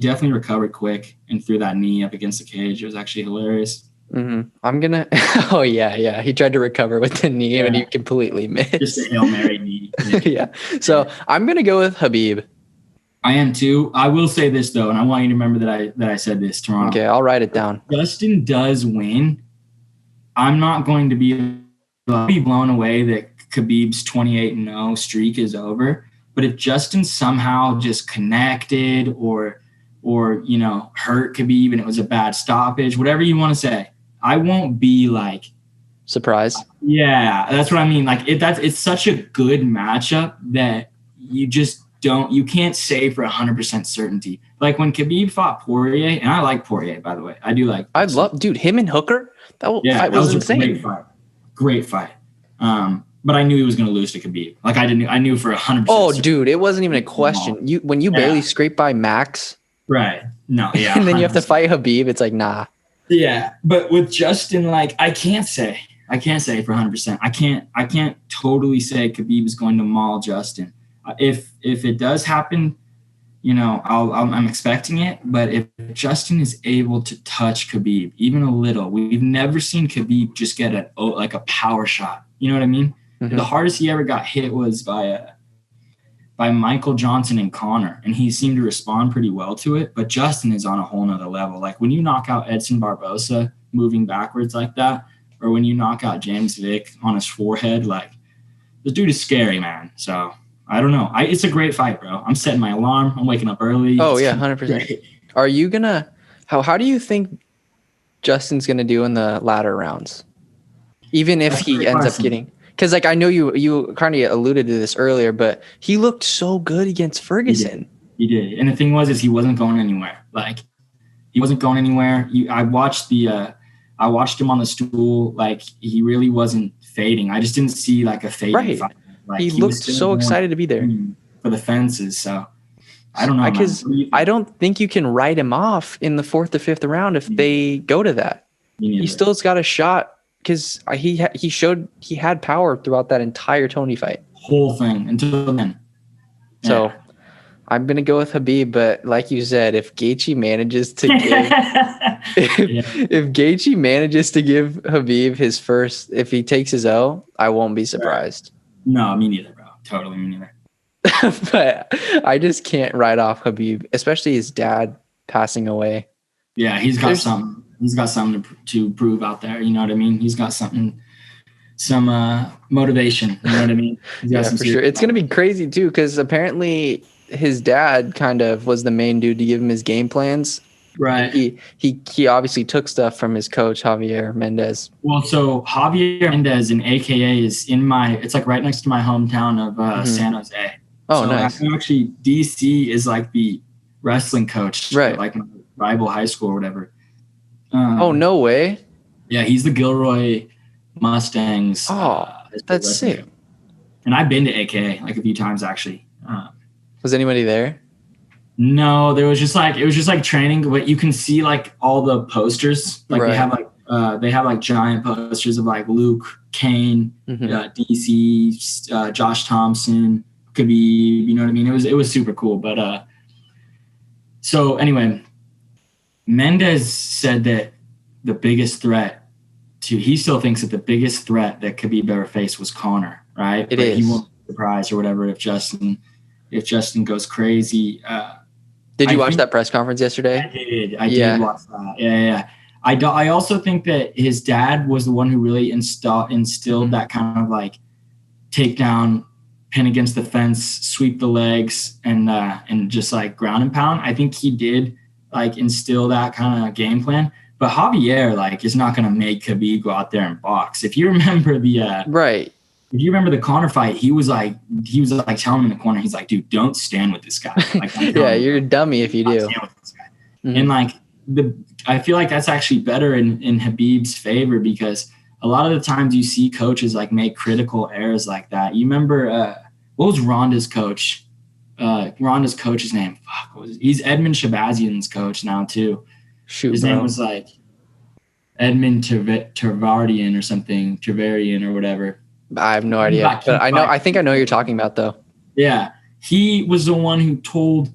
Definitely recovered quick and threw that knee up against the cage. It was actually hilarious. I'm gonna. Oh yeah. He tried to recover with the knee, and he completely missed. Just a Hail Mary knee. Yeah. So I'm gonna go with Khabib. I am too. I will say this though, and I want you to remember that I said this tomorrow. Okay, I'll write it down. If Justin does win, I'm not going to be blown away that Khabib's 28-0 streak is over. But if Justin somehow just connected or hurt Khabib and it was a bad stoppage, whatever you want to say, I won't be surprised. Yeah, that's what I mean. It's such a good matchup that you can't say for 100% certainty. Like when Khabib fought Poirier, and I like Poirier, by the way. I do like. I love, dude, him and Hooker. That was insane. Great fight. But I knew he was going to lose to Khabib. I knew for 100%. Oh, dude, it wasn't even a question. When you barely scrape by Max. Right. No, yeah. And then you have to fight Khabib. It's nah. Yeah. But with Justin, I can't say for 100%. I can't totally say Khabib is going to maul Justin. If it does happen, I'm expecting it. But if Justin is able to touch Khabib even a little, we've never seen Khabib just get a power shot. You know what I mean? The hardest he ever got hit was by Michael Johnson and Conor, and he seemed to respond pretty well to it. But Justin is on a whole nother level. When you knock out Edson Barbosa moving backwards like that, or when you knock out James Vick on his forehead, this dude is scary, man. So I don't know. It's a great fight, bro. I'm setting my alarm. I'm waking up early. Oh, yeah, 100%. Are you going to – how do you think Justin's going to do in the latter rounds? Even if he ends up getting – because I know you kind of alluded to this earlier, but he looked so good against Ferguson. He did. And the thing was he wasn't going anywhere. He wasn't going anywhere. I watched the I watched him on the stool. Like, he really wasn't fading. I just didn't see like a fading fight. Like, he looked so excited to be there for the fences. So I don't know, because I don't think you can write him off in the 4th or 5th round if they go to that. He still's got a shot because he showed he had power throughout that entire Tony fight. Whole thing until then. Yeah. So I'm gonna go with Khabib, but like you said, if Gaethje manages to give if Gaethje manages to give Khabib his first, if he takes his O, I won't be surprised. No, me neither, bro. Totally me neither. But I just can't write off Khabib, especially his dad passing away. Yeah, he's got something. He's got something to prove out there. You know what I mean? He's got something, some motivation. You know what I mean? Yeah, for sure. It's gonna be crazy too, because apparently his dad kind of was the main dude to give him his game plans. Right. He obviously took stuff from his coach Javier Mendez. Well, so Javier Mendez in AKA is it's like right next to my hometown of San Jose. Oh, so nice. Actually, DC is like the wrestling coach, right? At like my rival high school or whatever. Oh, no way. Yeah, he's the Gilroy Mustangs. Oh, that's sick. Coach. And I've been to AKA like a few times actually. Was anybody there? No, it was just like training, but you can see like all the posters. Like they have like giant posters of like Luke, Kane, DC, Josh Thompson, Khabib, you know what I mean? It was super cool. But so anyway, Mendez said that the biggest threat he still thinks that the biggest threat that Khabib ever faced was Conor, right? It is. He won't be surprised or whatever if Justin goes crazy. Did you watch that press conference yesterday? I did watch that. Yeah. I also think that his dad was the one who really instilled that kind of like takedown, pin against the fence, sweep the legs, and just like ground and pound. I think he did like instill that kind of game plan. But Javier like is not going to make Khabib go out there and box. If you remember right. If you remember the Conor fight, he was like telling him in the corner, he's like, dude, don't stand with this guy. Like, yeah, you're a dummy if you do. Stand with this guy. And like I feel like that's actually better in Khabib's favor, because a lot of the times you see coaches like make critical errors like that. You remember what was Ronda's coach? Ronda's coach's name. Fuck, what was it? He's Edmund Shabazian's coach now too. His name was like Edmund Tarvarian or something, Tarvarian or whatever. I have no idea, but I think I know what you're talking about though. Yeah. He was the one who told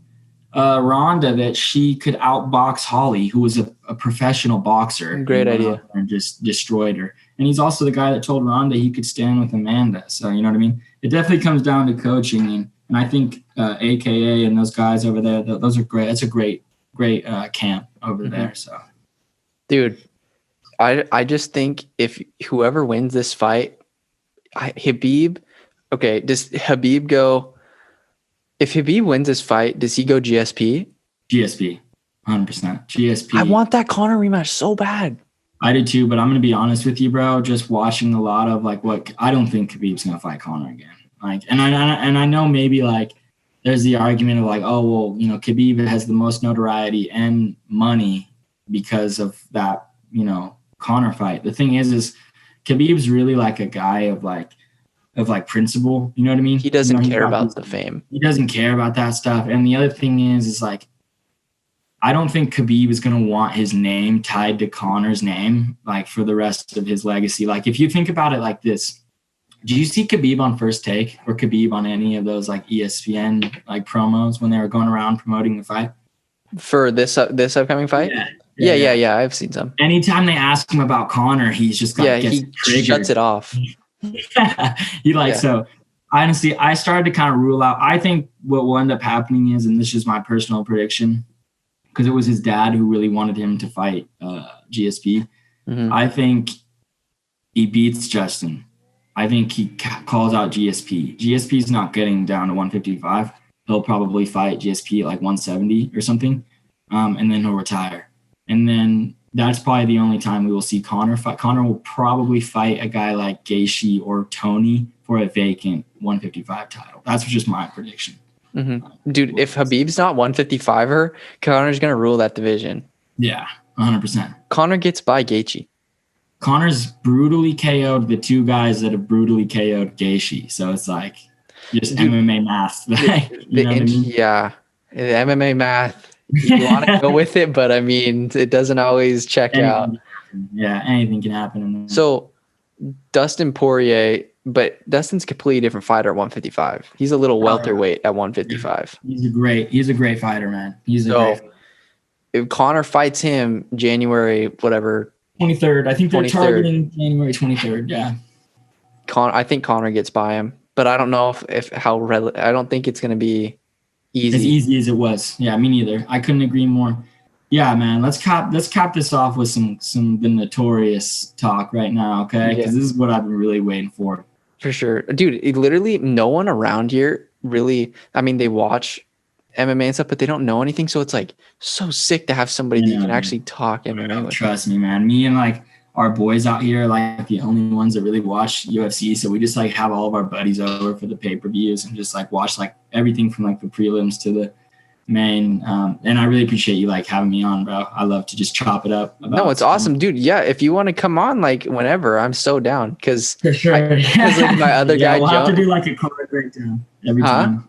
Ronda that she could outbox Holly, who was a professional boxer. Great idea. And just destroyed her. And he's also the guy that told Ronda he could stand with Amanda. So, you know what I mean? It definitely comes down to coaching. And I think AKA and those guys over there, those are great. That's a great camp over there. So, dude, I just think if whoever wins this fight, Khabib, okay, does Khabib go? If Khabib wins this fight, does he go GSP? GSP, 100%. GSP. I want that Conor rematch so bad. I did too, but I'm gonna be honest with you, bro. Just watching a lot of like I don't think Khabib's gonna fight Conor again. Like, and I know maybe like there's the argument of like, oh well, you know, Khabib has the most notoriety and money because of that, you know, Conor fight. The thing is Khabib's really like a guy of like principle. You know what I mean? He doesn't care about the fame. He doesn't care about that stuff. And the other thing is like, I don't think Khabib is going to want his name tied to Conor's name, like for the rest of his legacy. Like if you think about it like this, do you see Khabib on First Take or Khabib on any of those like ESPN like promos when they were going around promoting the fight? For this upcoming fight? Yeah. I've seen some. Anytime they ask him about Conor, he's just he shuts it off. So honestly, I started to kind of rule out. I think what will end up happening is, and this is my personal prediction, because it was his dad who really wanted him to fight GSP. I think he beats Justin. I think he calls out GSP. GSP's not getting down to 155. He'll probably fight GSP at like 170 or something, and then he'll retire. And then that's probably the only time we will see Conor fight. Conor will probably fight a guy like Gaethje or Tony for a vacant 155 title. That's just my prediction. Dude, if Khabib's not 155er, Conor's going to rule that division. Yeah, 100%. Conor gets by Gaethje. Conor's brutally KO'd the two guys that have brutally KO'd Gaethje. So it's like just MMA math. You know what I mean? Yeah, the MMA math. You want to go with it, but I mean, it doesn't always check out. Yeah, anything can happen. So Dustin Poirier, but Dustin's a completely different fighter at 155. He's a little welterweight at 155. He's a great fighter, man. He's a great fighter. If Conor fights him January, whatever, 23rd. I think they're targeting January 23rd. Yeah. I think Conor gets by him, but I don't know I don't think it's going to be easy. As easy as it was. Yeah, me neither. I couldn't agree more. Yeah, man. Let's cap this off with some the notorious talk right now, okay? Because this is what I've been really waiting for. For sure, dude. Literally, no one around here really. I mean, they watch MMA and stuff, but they don't know anything. So it's like so sick to have somebody that you can actually talk MMA with. Trust me, man. Me and like our boys out here are like the only ones that really watch UFC. So we just like have all of our buddies over for the pay-per-views and just like watch like everything from like the prelims to the main. And I really appreciate you like having me on, bro. I love to just chop it up. No, it's awesome, dude. Yeah, if you want to come on, like whenever, I'm so down. Because for sure, because like my other guy, we'll have to do like a card breakdown every time.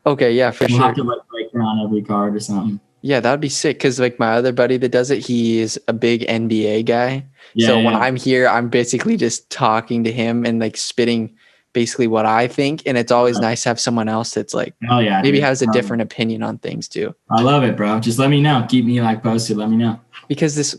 Okay, yeah, for sure. We'll have to like break down every card or something. Yeah, that'd be sick. Because like my other buddy that does it, he's a big NBA guy. Yeah, so when I'm here, I'm basically just talking to him and like spitting basically what I think. And it's always nice to have someone else that's like, maybe has a different opinion on things too. I love it, bro. Just let me know. Keep me like posted. Let me know. Because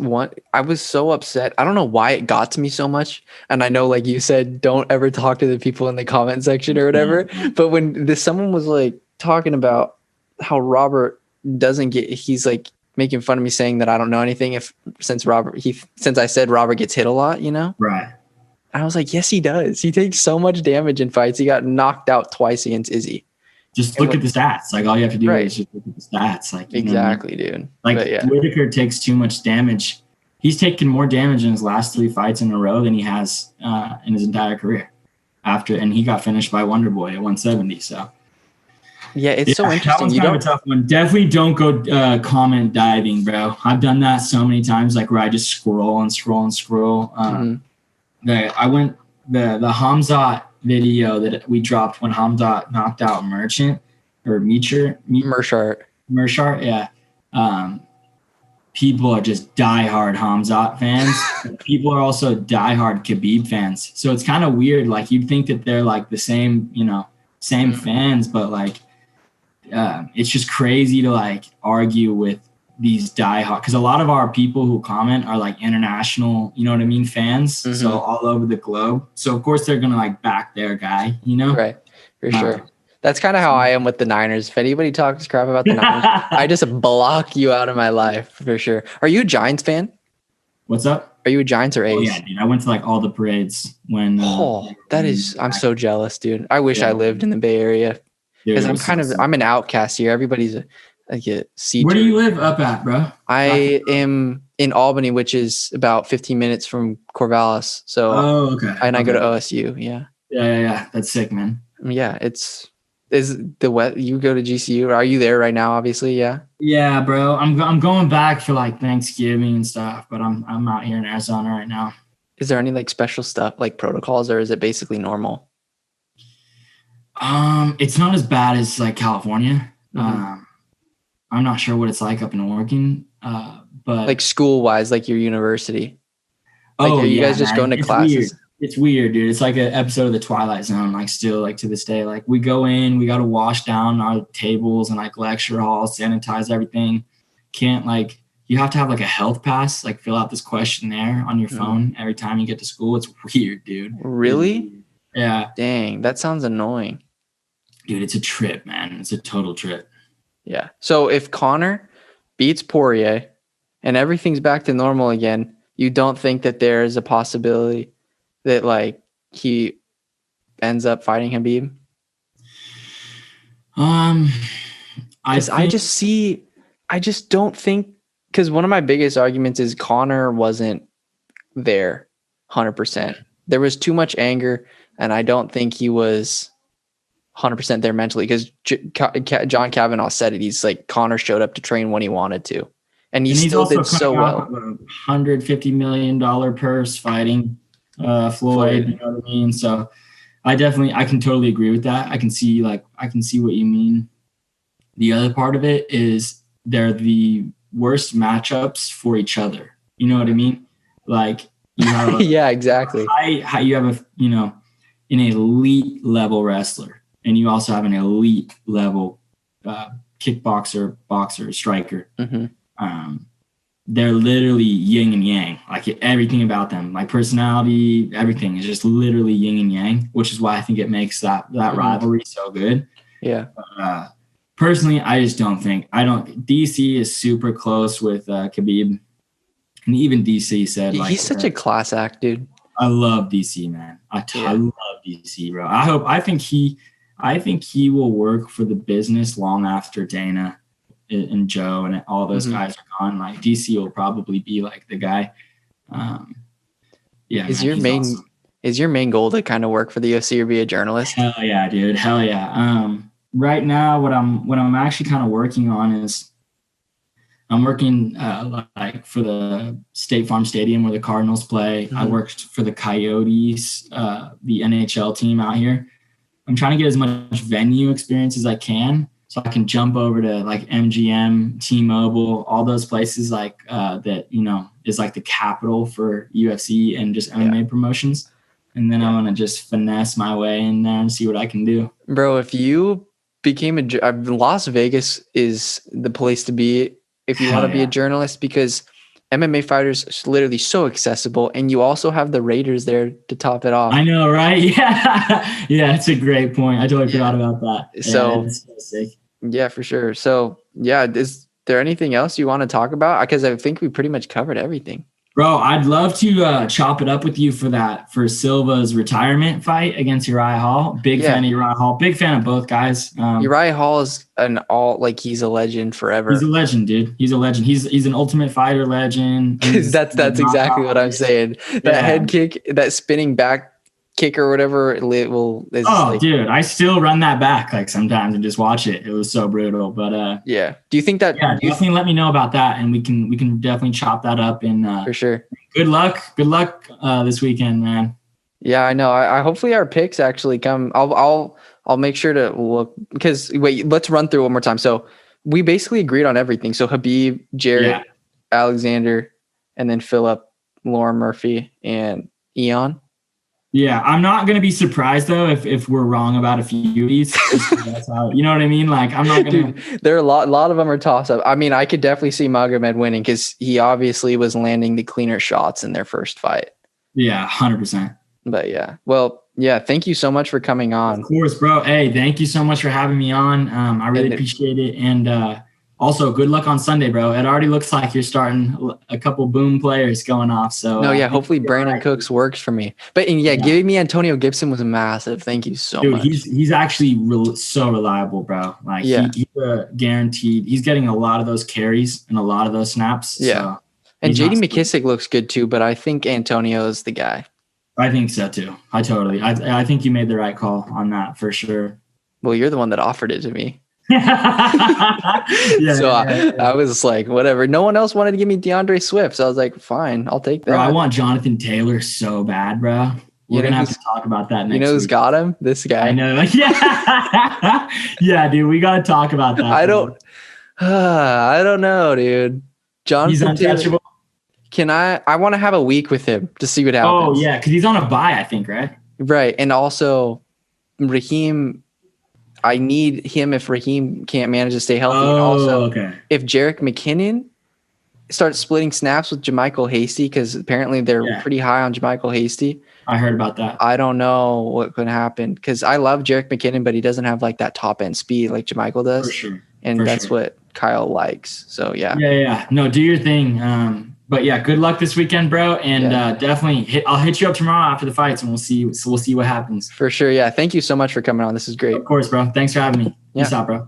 I was so upset. I don't know why it got to me so much. And I know, like you said, don't ever talk to the people in the comment section or whatever. But when someone was like talking about how Robert he's like making fun of me saying that I don't know anything since I said Robert gets hit a lot, you know? Right. I was like, yes, he does. He takes so much damage in fights. He got knocked out twice against Izzy. Just look at the stats. Like all you have to do is just look at the stats. Like exactly, dude. Like Whitaker takes too much damage. He's taken more damage in his last 3 fights in a row than he has in his entire career. And he got finished by Wonder Boy at 170. So yeah, it's so interesting. That one's kind of a tough one. Definitely don't go comment diving, bro. I've done that so many times, like where I just scroll and scroll and scroll. The Hamza video that we dropped when Hamza knocked out Merchant or Merchart, yeah. People are just diehard Hamza fans. People are also diehard Khabib fans. So it's kind of weird. Like you'd think that they're like the same, same fans, but like it's just crazy to like argue with these diehard, because a lot of our people who comment are like international, fans. So all over the globe. So of course they're gonna like back their guy, Right, for sure. That's kind of how I am with the Niners. If anybody talks crap about the Niners, I just block you out of my life for sure. Are you a Giants fan? What's up? Are you a Giants or A's? Oh yeah, dude. I went to like all the parades when. I'm so jealous, dude. I wish I lived in the Bay Area because I'm an outcast here. Everybody's like a C. Where do you live up at, bro? I am in Albany, which is about 15 minutes from Corvallis. So, I go to OSU. Yeah. Yeah. That's sick, man. Yeah, you go to GCU? Are you there right now? Obviously, yeah. Yeah, bro. I'm going back for like Thanksgiving and stuff, but I'm out here in Arizona right now. Is there any like special stuff like protocols, or is it basically normal? It's not as bad as like California. I'm not sure what it's like up in Oregon, but like school wise, like your university. Like, are you guys just going to classes? Weird. It's weird, dude. It's like an episode of the Twilight Zone. Like still, like to this day, like we go in, we got to wash down our tables and like lecture halls, sanitize everything. You have to have like a health pass, like fill out this questionnaire on your phone every time you get to school. It's weird, dude. Really? Yeah. Dang, that sounds annoying. Dude, it's a trip, man. It's a total trip. Yeah. So if Conor beats Poirier and everything's back to normal again, you don't think that there is a possibility that like he ends up fighting Khabib? I just don't think, because one of my biggest arguments is Conor wasn't there 100%. There was too much anger, and I don't think he was 100% there mentally, because John Kavanaugh said it. He's like, Conor showed up to train when he wanted to. and he still did so well. $150 million purse fighting Floyd. You know what I mean? So I can totally agree with that. I can see what you mean. The other part of it is they're the worst matchups for each other. You know what I mean? Like you have yeah, exactly. You have an elite level wrestler, and you also have an elite level kickboxer, boxer, striker. Mm-hmm. They're literally yin and yang. Like everything about them, like personality, everything is just literally yin and yang, which is why I think it makes that rivalry so good. Yeah. Personally, I just don't think. DC is super close with Khabib. And even DC said, like, he's such a class act, dude. I love DC, man. I love DC, bro. I think he will work for the business long after Dana and Joe and all those guys are gone. Like DC will probably be like the guy. Is your main goal to kind of work for the UFC or be a journalist? Hell yeah, dude. Hell yeah. Right now, what I'm actually kind of working on is I'm working like for the State Farm Stadium where the Cardinals play. Mm-hmm. I worked for the Coyotes, the NHL team out here. I'm trying to get as much venue experience as I can so I can jump over to like MGM, T-Mobile, all those places like that, is like the capital for UFC and just MMA promotions. And then I want to just finesse my way in there and see what I can do. Bro, if you became Las Vegas is the place to be if you want to be a journalist, because MMA fighters are literally so accessible, and you also have the Raiders there to top it off. I know, right? Yeah. Yeah, it's a great point. I totally forgot about that. So, it's so sick. Yeah, for sure. So, yeah, is there anything else you want to talk about? Because I think we pretty much covered everything. Bro, I'd love to chop it up with you for Silva's retirement fight against Uriah Hall. Big fan of Uriah Hall. Big fan of both guys. Uriah Hall is he's a legend forever. He's a legend, dude. He's a legend. He's an Ultimate Fighter legend. That's exactly what I'm saying. That head kick, that spinning back kick or whatever, dude, I still run that back like sometimes and just watch it. It was so brutal. But do you think that? Yeah, definitely let me know about that, and we can definitely chop that up. And for sure. Good luck this weekend, man. Yeah, I know. I hopefully our picks actually come. I'll make sure to look, because let's run through one more time. So we basically agreed on everything. So Khabib, Jarrett, Alexander, and then Phillip, Lauren Murphy, and Ion. Yeah, I'm not going to be surprised, though, if we're wrong about a few of these. That's how, you know what I mean? Like, I'm not going to... There are a lot of them are toss-up. I mean, I could definitely see Magomed winning because he obviously was landing the cleaner shots in their first fight. Yeah, 100%. But, yeah. Well, yeah, thank you so much for coming on. Of course, bro. Hey, thank you so much for having me on. I really appreciate it. And also, good luck on Sunday, bro. It already looks like you're starting a couple boom players going off. So hopefully Brandon Cooks works for me. But giving me Antonio Gibson was massive. Thank you so much. He's actually so reliable, bro. Like he's guaranteed. He's getting a lot of those carries and a lot of those snaps. Yeah. So and JD McKissick looks good too, but I think Antonio is the guy. I think so too. I think you made the right call on that for sure. Well, you're the one that offered it to me. I was like, whatever. No one else wanted to give me DeAndre Swift, so I was like, fine, I'll take that. Bro, I want Jonathan Taylor so bad, bro. We're gonna have to talk about that next week. You know who's got him? This guy. I know. Yeah. Yeah, dude, we gotta talk about that. I don't know, dude. Jonathan He's untouchable. Taylor, I want to have a week with him to see what happens. Oh yeah, because he's on a bye, I think, right? Right, and also I need him if Raheem can't manage to stay healthy. And also, if Jerick McKinnon starts splitting snaps with JaMychal Hasty, because apparently they're pretty high on JaMychal Hasty. I heard about that. I don't know what could happen, because I love Jerick McKinnon, but he doesn't have like that top end speed like JaMychal does. For sure. And that's what Kyle likes. So yeah. Yeah. No, do your thing. But yeah, good luck this weekend, bro. And definitely I'll hit you up tomorrow after the fights, and we'll see what happens. For sure. Yeah. Thank you so much for coming on. This is great. Of course, bro. Thanks for having me. Yeah. Peace out, bro.